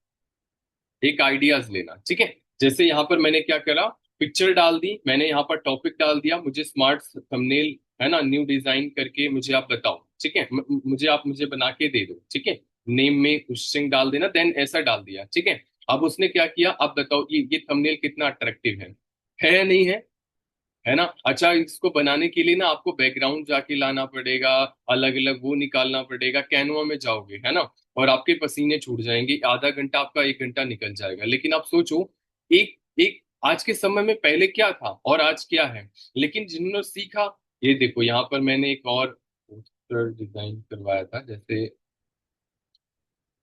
S2: एक आइडियाज लेना, ठीक है। जैसे यहाँ पर मैंने क्या करा, पिक्चर डाल दी, मैंने यहाँ पर टॉपिक डाल दिया, मुझे स्मार्ट थंबनेल, है ना, न्यू डिजाइन करके मुझे आप बताओ, ठीक है, मुझे आप मुझे बना के दे दो, ठीक है। नेम में कुछ स्ट्रिंग डाल देना, देन ऐसा डाल दिया, ठीक है। अब उसने क्या किया, अब बताओ ये थंबनेल कितना अट्रैक्टिव है या नहीं है ना। अच्छा, इसको बनाने के लिए ना आपको बैकग्राउंड जाके लाना पड़ेगा, अलग अलग वो निकालना पड़ेगा, कैनवा में जाओगे, है ना, और आपके पसीने छूट जाएंगे, आधा घंटा आपका 1 घंटा निकल जाएगा। लेकिन आप सोचो, एक एक आज के समय में पहले क्या था और आज क्या है, लेकिन जिन्होंने सीखा, ये देखो यहाँ पर मैंने एक और पोस्टर डिजाइन करवाया था, जैसे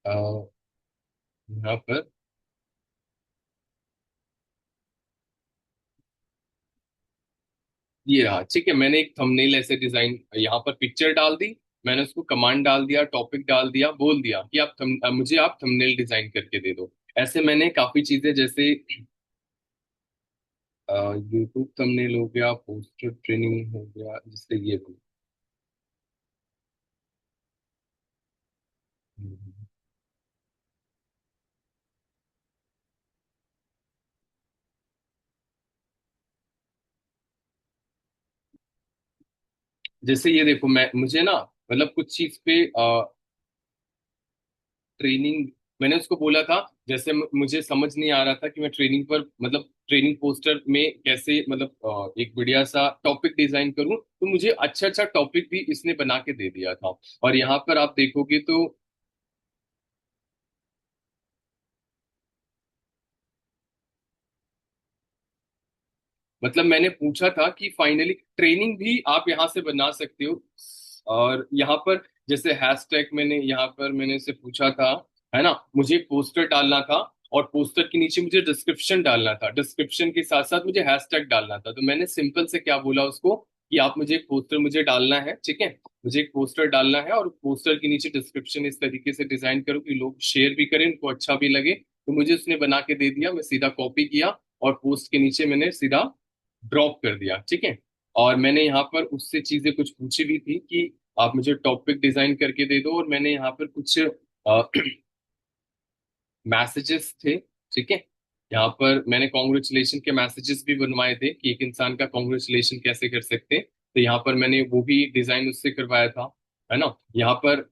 S2: अ, यहाँ पर ये रहा, ठीक है। मैंने एक थंबनेल ऐसे डिजाइन, यहाँ पर पिक्चर डाल दी, मैंने उसको कमांड डाल दिया, टॉपिक डाल दिया, बोल दिया कि मुझे आप थंबनेल डिजाइन करके दे दो। ऐसे मैंने काफी चीजें, जैसे यूट्यूब थंबनेल हो गया, पोस्टर ट्रेनिंग हो गया, जिससे ये भी। हम्म। जैसे ये देखो, मैं मुझे ना, मतलब कुछ चीज पे ट्रेनिंग, मैंने उसको बोला था, जैसे मुझे समझ नहीं आ रहा था कि मैं ट्रेनिंग पर, मतलब ट्रेनिंग पोस्टर में कैसे, मतलब एक बढ़िया सा टॉपिक डिजाइन करूं, तो मुझे अच्छा अच्छा टॉपिक भी इसने बना के दे दिया था। और यहाँ पर आप देखोगे तो, मतलब मैंने पूछा था कि फाइनली ट्रेनिंग भी आप यहाँ से बना सकते हो। और यहाँ पर जैसे हैशटैग, मैंने यहाँ पर मैंने से पूछा था, है ना, मुझे एक पोस्टर डालना था, और पोस्टर के नीचे मुझे डिस्क्रिप्शन डालना था, डिस्क्रिप्शन के साथ साथ मुझे हैशटैग डालना था। तो मैंने सिंपल से क्या बोला उसको कि आप मुझे एक पोस्टर मुझे डालना है, ठीक है, मुझे एक पोस्टर डालना है, और पोस्टर के नीचे डिस्क्रिप्शन इस तरीके से डिजाइन करो कि लोग शेयर भी करें, उनको अच्छा भी लगे। तो मुझे उसने बना के दे दिया, मैं सीधा कॉपी किया, और पोस्ट के नीचे मैंने सीधा ड्रॉप कर दिया, ठीक है। और मैंने यहाँ पर उससे चीजें कुछ पूछी भी थी कि आप मुझे टॉपिक डिजाइन करके दे दो, और मैंने यहाँ पर कुछ मैसेजेस थे, ठीक है। यहाँ पर मैंने कॉन्ग्रेचुलेशन के मैसेजेस भी बनवाए थे कि एक इंसान का कॉन्ग्रेचुलेशन कैसे कर सकते हैं। तो यहाँ पर मैंने वो भी डिजाइन उससे करवाया था, है ना। यहाँ पर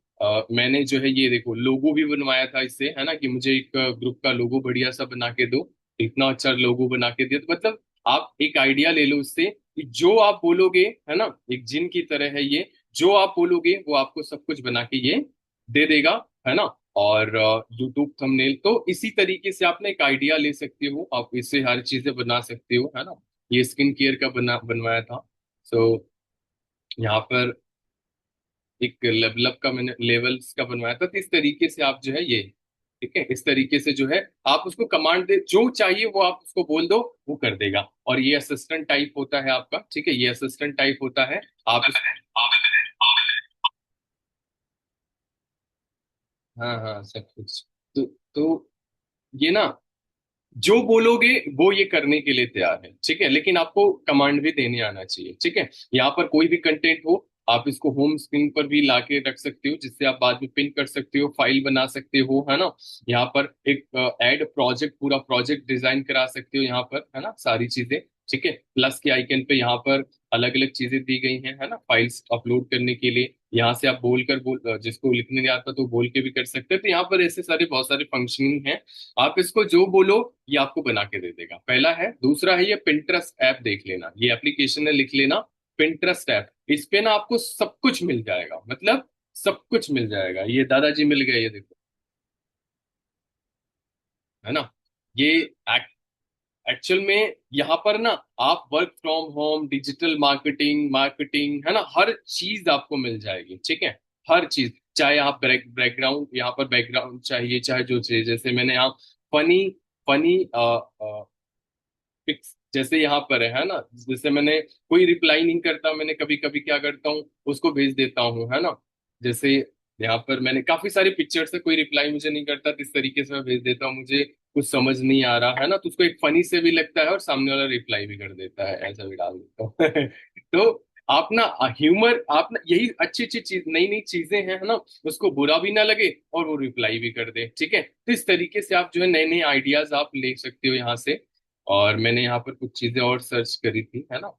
S2: मैंने जो है, ये देखो, लोगो भी बनवाया था इससे, है ना, कि मुझे एक ग्रुप का लोगो बढ़िया सा बना के दो। इतना अच्छा लोगो बना के दिया, तो मतलब आप एक आइडिया ले लो उससे कि जो आप बोलोगे, है ना, एक जिन की तरह है ये, जो आप बोलोगे वो आपको सब कुछ बना के ये दे देगा, है ना। और यूट्यूब थंबनेल तो इसी तरीके से आपने एक आइडिया ले सकते हो, आप इससे हर चीजें बना सकते हो, है ना। ये स्किन केयर का बनवाया था। सो यहाँ पर एक लेवल अप का मैंने लेवल्स का बनवाया था। तो इस तरीके से आप जो है ये, ठीक है, इस तरीके से जो है आप उसको कमांड दे, जो चाहिए वो आप उसको बोल दो, वो कर देगा। और ये असिस्टेंट टाइप होता है आपका, ठीक है, ये असिस्टेंट टाइप होता है। आप हाँ हाँ, सब कुछ। तो ये ना, जो बोलोगे वो ये करने के लिए तैयार है, ठीक है, लेकिन आपको कमांड भी देने आना चाहिए, ठीक है। यहाँ पर कोई भी कंटेंट हो, आप इसको होम स्क्रीन पर भी लाके रख सकते हो, जिससे आप बाद में पिन कर सकते हो, फाइल बना सकते हो, है ना। यहाँ पर एक ऐड प्रोजेक्ट, पूरा प्रोजेक्ट डिजाइन करा सकते हो यहाँ पर, है ना, सारी चीजें, ठीक है। प्लस के आइकन पे यहाँ पर अलग अलग चीजें दी गई हैं, है ना, फाइल्स अपलोड करने के लिए। यहाँ से आप जिसको लिखने नहीं आता तो बोल के भी कर सकते हैं। तो यहाँ पर ऐसे सारे बहुत सारे फंक्शनिंग हैं। आप इसको जो बोलो ये आपको बना के दे देगा, पहला है। दूसरा है ये पिंटरेस्ट ऐप, देख लेना, ये एप्लीकेशन है, लिख लेना, पिंटरेस्ट ऐप। इस पे ना आपको सब कुछ मिल जाएगा, मतलब सब कुछ मिल जाएगा। ये दादाजी मिल गए, ये देखो, है ना। ये एक्चुअल में यहाँ पर ना, आप work from home, digital marketing marketing, है ना, हर चीज आपको मिल जाएगी, ठीक है। हर चीज, चाहे आप बैकग्राउंड, यहाँ पर बैकग्राउंड चाहिए, चाहे जो चाहिए, जैसे मैंने यहाँ फनी फनी फिक्स, जैसे यहाँ पर है ना, जैसे मैंने कोई रिप्लाई नहीं करता, मैंने कभी कभी क्या करता हूँ, उसको भेज देता हूँ, है ना। जैसे यहाँ पर मैंने काफी सारे पिक्चर्स है, कोई रिप्लाई मुझे नहीं करता, तो इस तरीके से मैं भेज देता हूँ, मुझे कुछ समझ नहीं आ रहा है ना, तो उसको एक फनी से भी लगता है, और सामने वाला रिप्लाई भी कर देता है, ऐसा भी डाल देता हूँ। तो आप ना ह्यूमर, आप ना, यही अच्छी अच्छी चीज, नई नई चीजें हैं, है ना, उसको बुरा भी ना लगे और वो रिप्लाई भी कर दे, ठीक है। तो इस तरीके से आप जो है नए नए आइडियाज आप ले सकते हो यहाँ से। और मैंने यहाँ पर कुछ चीजें और सर्च करी थी, है ना,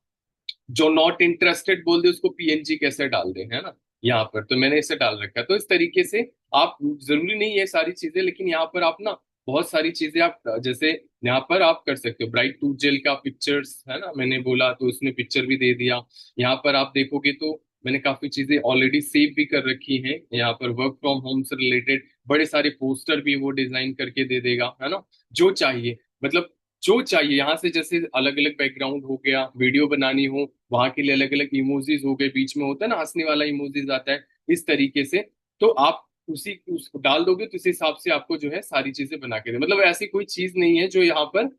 S2: जो नॉट इंटरेस्टेड बोल दे उसको पीएनजी कैसे डाल दे, है ना। यहाँ पर तो मैंने इसे डाल रखा है। तो इस तरीके से आप, जरूरी नहीं है सारी चीजें, लेकिन यहाँ पर आप ना बहुत सारी चीजें आप, जैसे यहाँ पर आप कर सकते हो, ब्राइट टूथ जेल का पिक्चर्स, है ना, मैंने बोला तो उसने पिक्चर भी दे दिया। यहाँ पर आप देखोगे तो मैंने काफी चीजें ऑलरेडी सेव भी कर रखी हैं। यहाँ पर वर्क फ्रॉम होम से रिलेटेड बड़े सारे पोस्टर भी वो डिजाइन करके दे देगा, है ना, जो चाहिए, मतलब जो चाहिए यहाँ से। जैसे अलग अलग बैकग्राउंड हो गया, वीडियो बनानी हो वहां के लिए अलग अलग इमोजीज हो गए, बीच में होता है ना हंसने वाला इमोजीज आता है, इस तरीके से। तो आप उस डाल दोगे तो इस हिसाब से आपको जो है सारी चीजें बना के दे, मतलब ऐसी कोई चीज नहीं है जो यहाँ पर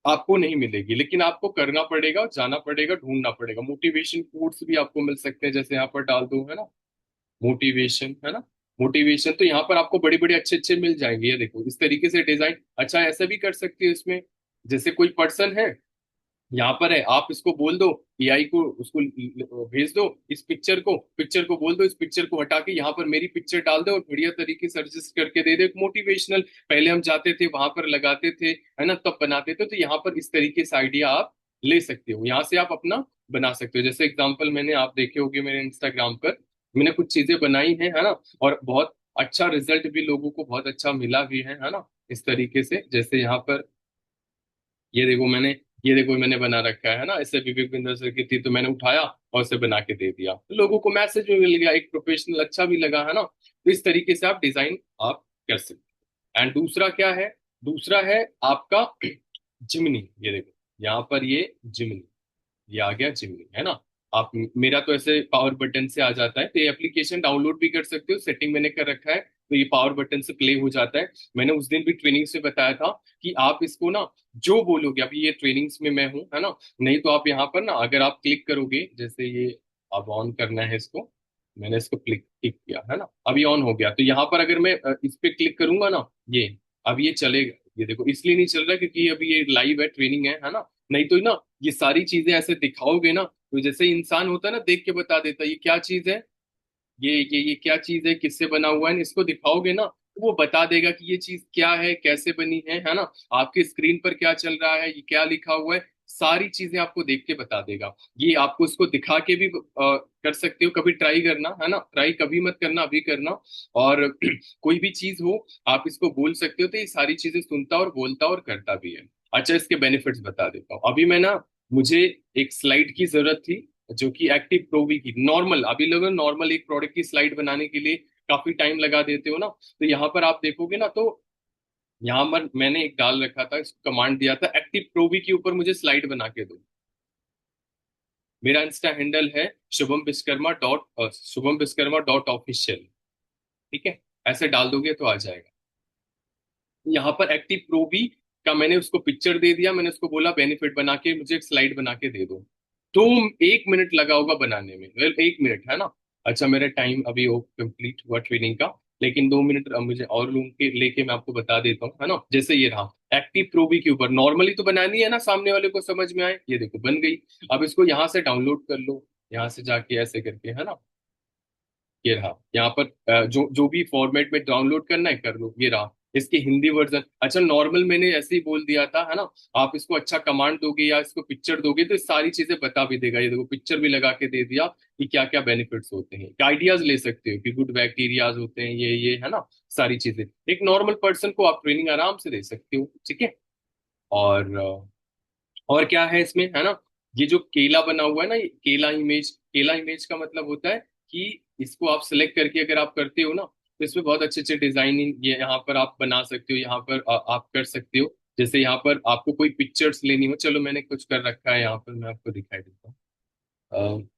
S2: आपको नहीं मिलेगी, लेकिन आपको करना पड़ेगा, जाना पड़ेगा, ढूंढना पड़ेगा। मोटिवेशन कोट्स भी आपको मिल सकते हैं, जैसे यहाँ पर डाल दो, है ना, मोटिवेशन, है ना, मोटिवेशन। तो यहाँ पर आपको बड़े बड़े अच्छे अच्छे मिल जाएंगे। ये देखो इस तरीके से डिजाइन। अच्छा, ऐसा भी कर सकते हो इसमें, जैसे कोई पर्सन है यहाँ पर है, आप इसको बोल दो, एआई को, उसको भेज दो इस पिक्चर को बोल दो इस पिक्चर को हटा के यहाँ पर मेरी पिक्चर डाल दो और बढ़िया तरीके से एडजस्ट करके दे दे एक मोटिवेशनल। पहले हम जाते थे वहां पर लगाते थे, है ना, तब बनाते थे। तो यहाँ पर इस तरीके से आइडिया आप ले सकते हो, यहाँ से आप अपना बना सकते हो। जैसे एग्जाम्पल मैंने, आप देखे होंगे मेरे इंस्टाग्राम पर, मैंने कुछ चीजें बनाई हैं, है ना, और बहुत अच्छा रिजल्ट भी लोगों को बहुत अच्छा मिला भी है ना, इस तरीके से। जैसे यहाँ पर ये देखो मैंने, ये देखो मैंने बना रखा है ना, इससे विवेक बिंदु सर की थी तो मैंने उठाया और इसे बना के दे दिया, लोगों को मैसेज भी मिल गया, एक प्रोफेशनल अच्छा भी लगा, है ना। तो इस तरीके से आप डिजाइन आप कर सकते हैं। एंड दूसरा क्या है, दूसरा है आपका जिमनी। ये देखो यहाँ पर ये जिमनी, ये आ गया जिमनी, है ना। आप, मेरा तो ऐसे पावर बटन से आ जाता है, तो ये एप्लीकेशन डाउनलोड भी कर सकते हो, सेटिंग मैंने कर रखा है, तो ये पावर बटन से प्ले हो जाता है। मैंने उस दिन भी ट्रेनिंग्स में बताया था कि आप इसको ना जो बोलोगे, अभी ये ट्रेनिंग्स में मैं हूँ, है ना, नहीं तो आप यहाँ पर ना अगर आप क्लिक करोगे, जैसे ये अब ऑन करना है इसको, मैंने इसको क्लिक क्लिक किया, है ना, अभी ऑन हो गया। तो यहाँ पर अगर मैं इस पे क्लिक करूंगा ना, ये अब ये चलेगा। ये देखो इसलिए नहीं चल रहा क्योंकि अभी ये लाइव है, ट्रेनिंग है ना। नहीं तो ना ये सारी चीजें ऐसे दिखाओगे ना, तो जैसे इंसान होता है ना, देख के बता देता है ये क्या चीज है, ये क्या चीज है, किससे बना हुआ है, इसको दिखाओगे ना तो वो बता देगा कि ये चीज क्या है, कैसे बनी है ना, आपके स्क्रीन पर क्या चल रहा है, ये क्या लिखा हुआ है, सारी चीजें आपको देख के बता देगा। ये आपको उसको दिखा के भी कर सकते हो, कभी ट्राई करना, है ना, ट्राई कभी मत करना, अभी करना। और कोई भी चीज हो आप इसको बोल सकते हो, तो ये सारी चीजें सुनता और बोलता और करता भी है। अच्छा, इसके बेनिफिट्स बता देता हूँ। अभी मैं ना, मुझे एक स्लाइड की जरूरत थी, जो कि एक्टिव प्रो भी की नॉर्मल, अभी लोग नॉर्मल एक प्रोडक्ट की स्लाइड बनाने के लिए काफी टाइम लगा देते हो ना, तो यहाँ पर आप देखोगे ना, तो यहाँ पर मैंने एक डाल रखा था, कमांड दिया था एक्टिव प्रोवी के ऊपर मुझे स्लाइड बना के दो। मेरा इंस्टा हैंडल है शुभम विश्वकर्मा डॉट ऑफिशियल। ठीक है, ऐसे डाल दोगे तो आ जाएगा। यहाँ पर एक्टिव प्रो भी का मैंने उसको पिक्चर दे दिया, मैंने उसको बोला बेनिफिट बना के मुझे एक स्लाइड बना के दे दो। तो 1 मिनट लगा होगा बनाने में, वेल 1 मिनट, है ना। अच्छा, मेरा टाइम अभी वो कंप्लीट हुआ ट्रेनिंग का, लेकिन 2 मिनट अब मुझे और लूँ के लेके मैं आपको बता देता हूँ, है ना। जैसे ये रहा एक्टिव प्रो भी के ऊपर, नॉर्मली तो बनानी है ना, सामने वाले को समझ में आए। ये देखो बन गई। अब इसको यहाँ से डाउनलोड कर लो, यहाँ से जाके ऐसे करके, है ना, ये रहा। यहाँ पर जो जो भी फॉर्मेट में डाउनलोड करना है कर लो, ये रहा इसकी हिंदी वर्जन। अच्छा, नॉर्मल मैंने ऐसे ही बोल दिया था, है ना, आप इसको अच्छा कमांड दोगे या इसको पिक्चर दोगे तो ये सारी चीजें बता भी देगा। ये देखो पिक्चर भी लगा के दे दिया कि क्या क्या बेनिफिट्स होते हैं, आइडियाज ले सकते हो कि गुड बैक्टीरियाज होते हैं ये, है ना, सारी चीजें एक नॉर्मल पर्सन को आप ट्रेनिंग आराम से दे सकते हो। ठीक है। और और क्या है इसमें, है ना, ये जो केला बना हुआ है ना, ये केला इमेज, केला इमेज का मतलब होता है कि इसको आप सिलेक्ट करके अगर आप करते हो ना, तो इसमें बहुत अच्छे अच्छे डिजाइनिंग ये यहाँ पर आप बना सकते हो, यहाँ पर आप कर सकते हो। जैसे यहाँ पर आपको कोई पिक्चर्स लेनी हो, चलो मैंने कुछ कर रखा है यहाँ पर, मैं आपको दिखाई देता हूँ।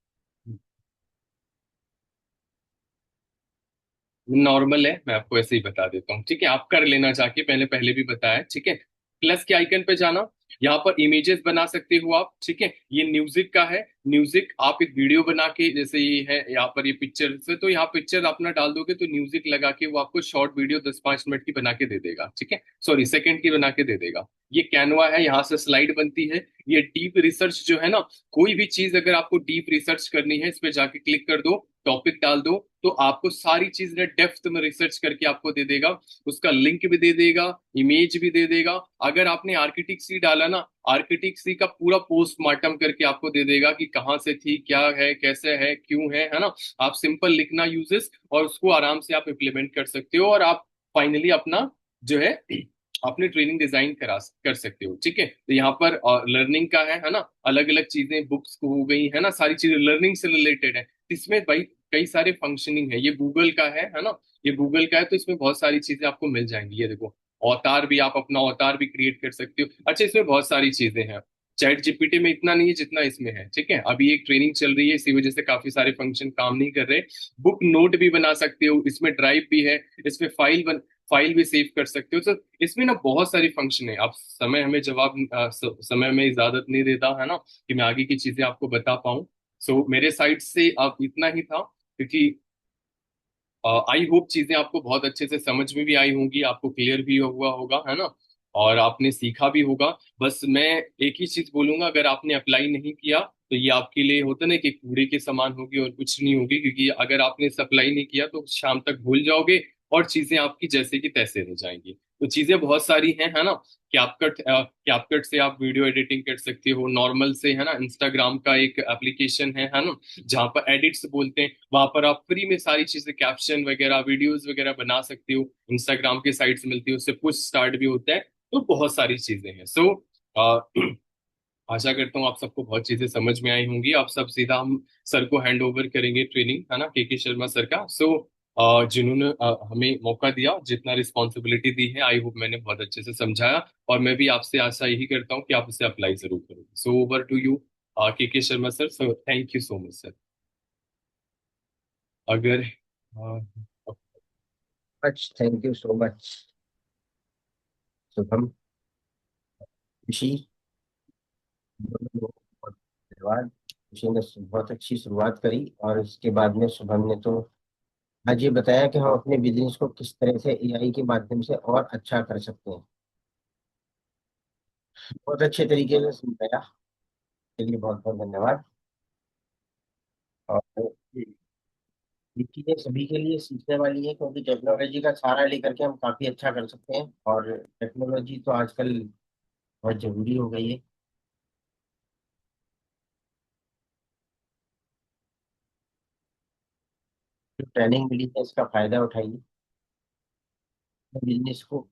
S2: नॉर्मल है, मैं आपको ऐसे ही बता देता हूँ। ठीक है, आप कर लेना जाके, पहले पहले भी बताया। ठीक है, प्लस के आइकन पे जाना, यहाँ पर इमेजेस बना सकते हो आप। ठीक है, ये म्यूजिक का है, म्यूजिक आप एक वीडियो बना के, जैसे ये है यहाँ पर ये पिक्चर से, तो यहाँ पिक्चर अपना डाल दोगे तो म्यूजिक लगा के वो आपको शॉर्ट वीडियो 10-5 मिनट की बना के दे देगा। ठीक है, सॉरी सेकंड की बना के दे देगा। ये कैनवा है, यहाँ से स्लाइड बनती है। ये डीप रिसर्च जो है ना, कोई भी चीज अगर आपको डीप रिसर्च करनी है, इस पे जाके क्लिक कर दो, टॉपिक डाल दो, तो आपको सारी चीजें डेप्थ में रिसर्च करके आपको दे देगा। उसका लिंक भी दे देगा, इमेज भी दे देगा। अगर आपने आर्किटिक सी डाला ना, आर्किटिक सी का पूरा पोस्टमार्टम करके आपको दे देगा कि कहाँ से थी, क्या है, कैसे है, क्यों है ना। आप सिंपल लिखना यूजेस, और उसको आराम से आप इम्प्लीमेंट कर सकते हो, और आप फाइनली अपना जो है अपनी ट्रेनिंग डिजाइन कर सकते हो। ठीक है, तो यहाँ पर लर्निंग का है ना, अलग अलग चीजें बुक्स को हो गई, है ना, सारी चीजें लर्निंग से रिलेटेड है। इसमें भाई कई सारे फंक्शनिंग है। ये गूगल का है ना, ये गूगल का है, तो इसमें बहुत सारी चीजें आपको मिल जाएंगी। ये देखो अवतार भी, आप अपना अवतार भी क्रिएट कर सकते हो। अच्छा, इसमें बहुत सारी चीजें हैं। चैट जीपीटी में इतना नहीं है जितना इसमें है। ठीक है, अभी एक ट्रेनिंग चल रही है, इसी वजह से काफी सारे फंक्शन काम नहीं कर रहे। बुक नोट भी बना सकते हो, इसमें ड्राइव भी है, इसमें फाइल फाइल भी सेव कर सकते हो। तो इसमें ना बहुत सारी फंक्शन है। आप समय हमें समय में इजाजत नहीं देता है ना कि मैं आगे की चीजें आपको बता पाऊँ। सो मेरे साइड से अब इतना ही था, क्योंकि आई होप चीजें आपको बहुत अच्छे से समझ में भी आई होंगी, आपको क्लियर भी हुआ होगा, है ना, और आपने सीखा भी होगा। बस मैं एक ही चीज बोलूंगा, अगर आपने अप्लाई नहीं किया तो ये आपके लिए होता ना कि कूड़े के समान होगी और कुछ नहीं होगी, क्योंकि अगर आपने इसे अप्लाई नहीं किया तो शाम तक भूल जाओगे और चीजें आपकी जैसे की तैसे रह जाएंगी। तो चीजें बहुत सारी हैं, है ना। कैपकट से आप वीडियो एडिटिंग कर सकते हो नॉर्मल से, है ना। इंस्टाग्राम का एक एप्लीकेशन है ना, जहाँ पर एडिट्स बोलते हैं, वहां पर आप फ्री में सारी चीजें, कैप्शन वगैरह, वीडियोस वगैरह बना सकते हो। इंस्टाग्राम की साइट्स मिलती है, उससे पुश स्टार्ट भी होता है। तो बहुत सारी चीजें हैं। सो आशा करता हूँ आप सबको बहुत चीजें समझ में आई होंगी। आप सब सीधा हम सर को हैंड ओवर करेंगे ट्रेनिंग, है ना, के शर्मा सर का। सो जिन्होंने हमें मौका दिया, जितना रिस्पॉन्सिबिलिटी दी है, आई होप मैंने बहुत अच्छे से समझाया। और मैं भी आपसे आशा यही करता हूँ कि आप इसे अप्लाई जरूर करोगे। So over to you K Sharma sir. So thank you so much sir. अगर
S3: much, thank you so much Shubham, Khushi, बहुत धन्यवाद। खुशी ने बहुत अच्छी शुरुआत करी और इसके बाद में शुभम ने तो आज ये बताया कि हम अपने बिजनेस को किस तरह से एआई के माध्यम से और अच्छा कर सकते हैं। बहुत अच्छे तरीके से समझाया, के लिए बहुत बहुत धन्यवाद। और ये चीजें सभी के लिए सीखने वाली है, क्योंकि टेक्नोलॉजी का सहारा लेकर के हम काफी अच्छा कर सकते हैं, और टेक्नोलॉजी तो आजकल बहुत जरूरी हो गई है। जो ट्रेनिंग मिली है इसका फायदा उठाइए, बिजनेस को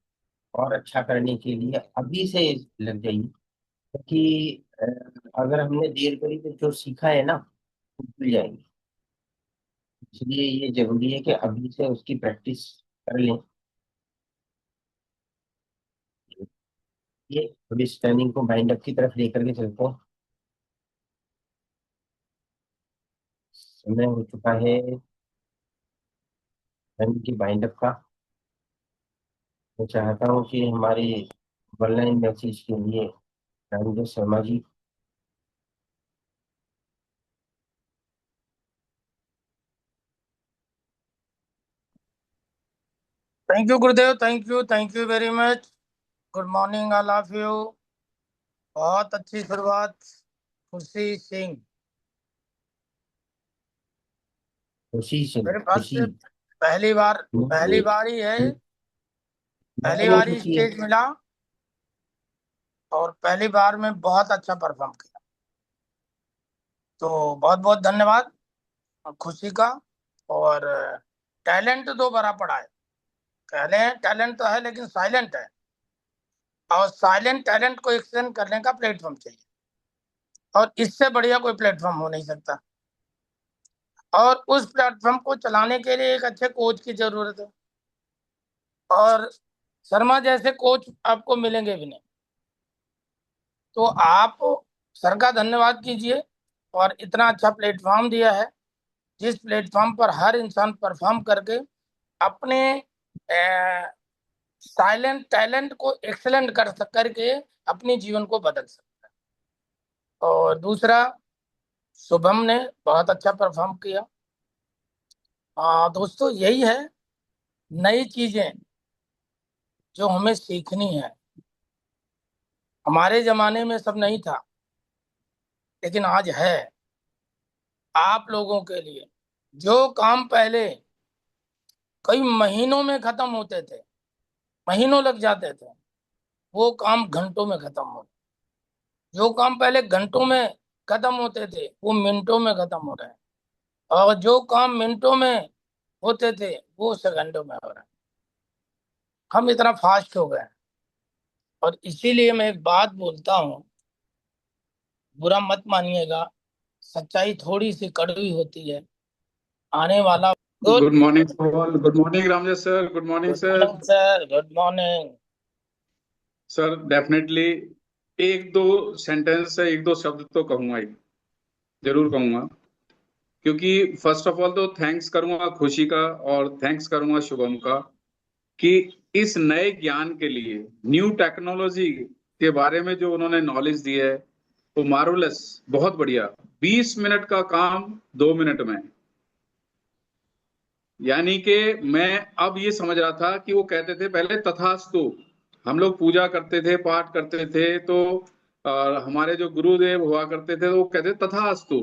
S3: और अच्छा करने के लिए अभी से लग जाइए। क्योंकि अगर हमने देर करी तो जो सीखा है ना वो भूल जाएंगे। इसलिए ये जरूरी है कि अभी से उसकी प्रैक्टिस कर लें। ये थोड़ी इस ट्रेनिंग को बाइंड अप की तरफ लेकर के चलते हैं। समय हो चुका है ट्रेनिंग की बाइंड अप का। मैं चाहता हूँ कि हमारे ऑनलाइन मैसेज के लिए Rajendra Sharma ji.
S4: Thank you Gurudev, thank you very much. Good morning all of you. बहुत अच्छी शुरुआत। खुशी सिंह,
S3: खुशी से
S4: मेरे पास
S3: खुशी
S4: से पहली बार ही है, पहली
S3: नहीं
S4: बार ही
S3: खुशी है।
S4: स्टेज मिला और पहली बार में बहुत अच्छा परफॉर्म किया। तो बहुत बहुत धन्यवाद खुशी का। और टैलेंट तो भरा पड़ा है, कहले टैलेंट तो है लेकिन साइलेंट है, और साइलेंट टैलेंट को एक्सटेंड करने का प्लेटफॉर्म चाहिए, और इससे बढ़िया कोई प्लेटफॉर्म हो नहीं सकता। और उस प्लेटफॉर्म को चलाने के लिए एक अच्छे कोच की जरूरत है, और शर्मा जैसे कोच आपको मिलेंगे भी नहीं। तो आप सर का धन्यवाद कीजिए, और इतना अच्छा प्लेटफॉर्म दिया है जिस प्लेटफॉर्म पर हर इंसान परफॉर्म करके अपने साइलेंट टैलेंट को एक्सेलेंट करके अपने जीवन को बदल सकता है। और दूसरा, शुभम ने बहुत अच्छा परफॉर्म किया। दोस्तों यही है, नई चीजें जो हमें सीखनी है। हमारे जमाने में सब नहीं था, लेकिन आज है। आप लोगों के लिए जो काम पहले कई महीनों में खत्म होते थे, महीनों लग जाते थे, वो काम घंटों में खत्म हो। जो काम पहले घंटों में खत्म होते थे वो मिनटों में खत्म हो रहे हैं, और जो काम मिनटों में होते थे वो सेकंडों में हो रहे हैं। हम इतना फास्ट हो गए हैं। और इसीलिए मैं एक बात बोलता हूँ, बुरा मत मानिएगा, सच्चाई थोड़ी सी कड़वी होती है। आने वाला good
S5: good morning all. Good morning Ramjay sir. Good morning sir.
S4: Morning sir, good morning.
S5: Sir definitely एक दो सेंटेंस से एक दो शब्द तो कहूंगा ही, जरूर कहूंगा। क्योंकि फर्स्ट ऑफ ऑल तो थैंक्स करूंगा खुशी का और थैंक्स करूंगा शुभम का कि इस नए ज्ञान के लिए, न्यू टेक्नोलॉजी के बारे में जो उन्होंने नॉलेज दी है वो मार्वलस, बहुत बढ़िया। 20 मिनट का काम 2 मिनट में। यानी कि मैं अब ये समझ रहा था कि वो कहते थे पहले तथास्तु, हम लोग पूजा करते थे, पाठ करते थे, तो हमारे जो गुरुदेव हुआ करते थे तो वो कहते तथास्तु।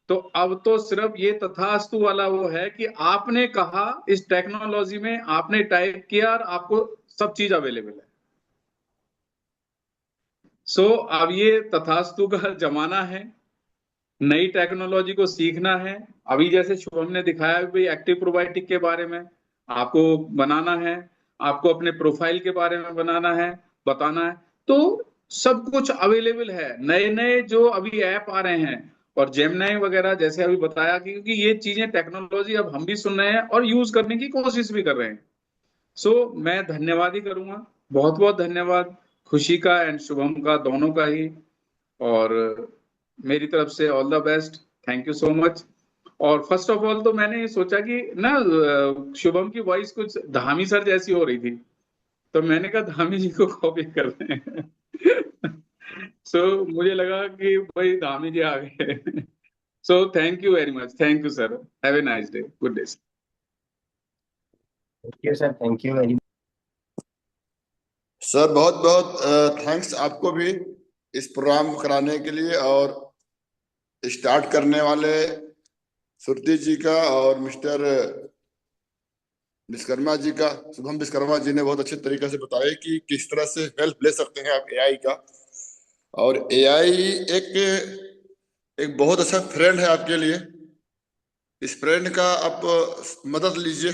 S5: तो अब तो सिर्फ ये तथास्तु वाला वो है कि आपने कहा, इस टेक्नोलॉजी में आपने टाइप किया और आपको सब चीज अवेलेबल है। सो अब ये तथास्तु का जमाना है, नई टेक्नोलॉजी को सीखना है। अभी जैसे शुभम ने दिखाया भाई एक्टिव प्रोबायोटिक के बारे में आपको बनाना है, आपको अपने प्रोफाइल के बारे में बनाना है, बताना है, तो सब कुछ अवेलेबल है। नए नए जो अभी ऐप आ रहे हैं और जेमिनी वगैरह जैसे अभी बताया कि क्योंकि ये चीजें टेक्नोलॉजी अब हम भी सुन रहे हैं और यूज करने की कोशिश भी कर रहे हैं। सो मैं धन्यवाद ही करूंगा, बहुत बहुत धन्यवाद खुशी का एंड शुभम का, दोनों का ही। और मेरी तरफ से all the best, thank you so much. और फर्स्ट ऑफ ऑल तो मैंने ये सोचा कि ना शुभम की वॉइस कुछ धामी सर जैसी हो रही थी, तो मैंने कहा धामी जी को कॉपी कर दें। सो मुझे लगा कि भाई धामी जी आ गए। सो thank you very much, thank you sir, have a nice day, good day.
S3: Thank you sir, thank you very
S6: sir बहुत बहुत थैंक्स आपको भी इस प्रोग्राम को कराने के लिए, और स्टार्ट करने वाले सुरती जी का और मिस्टर विश्वकर्मा जी का, शुभम विश्वकर्मा जी ने बहुत अच्छे तरीके से बताया कि किस तरह से हेल्प ले सकते हैं आप एआई का। और एआई एक बहुत अच्छा फ्रेंड है आपके लिए। इस फ्रेंड का आप मदद लीजिए।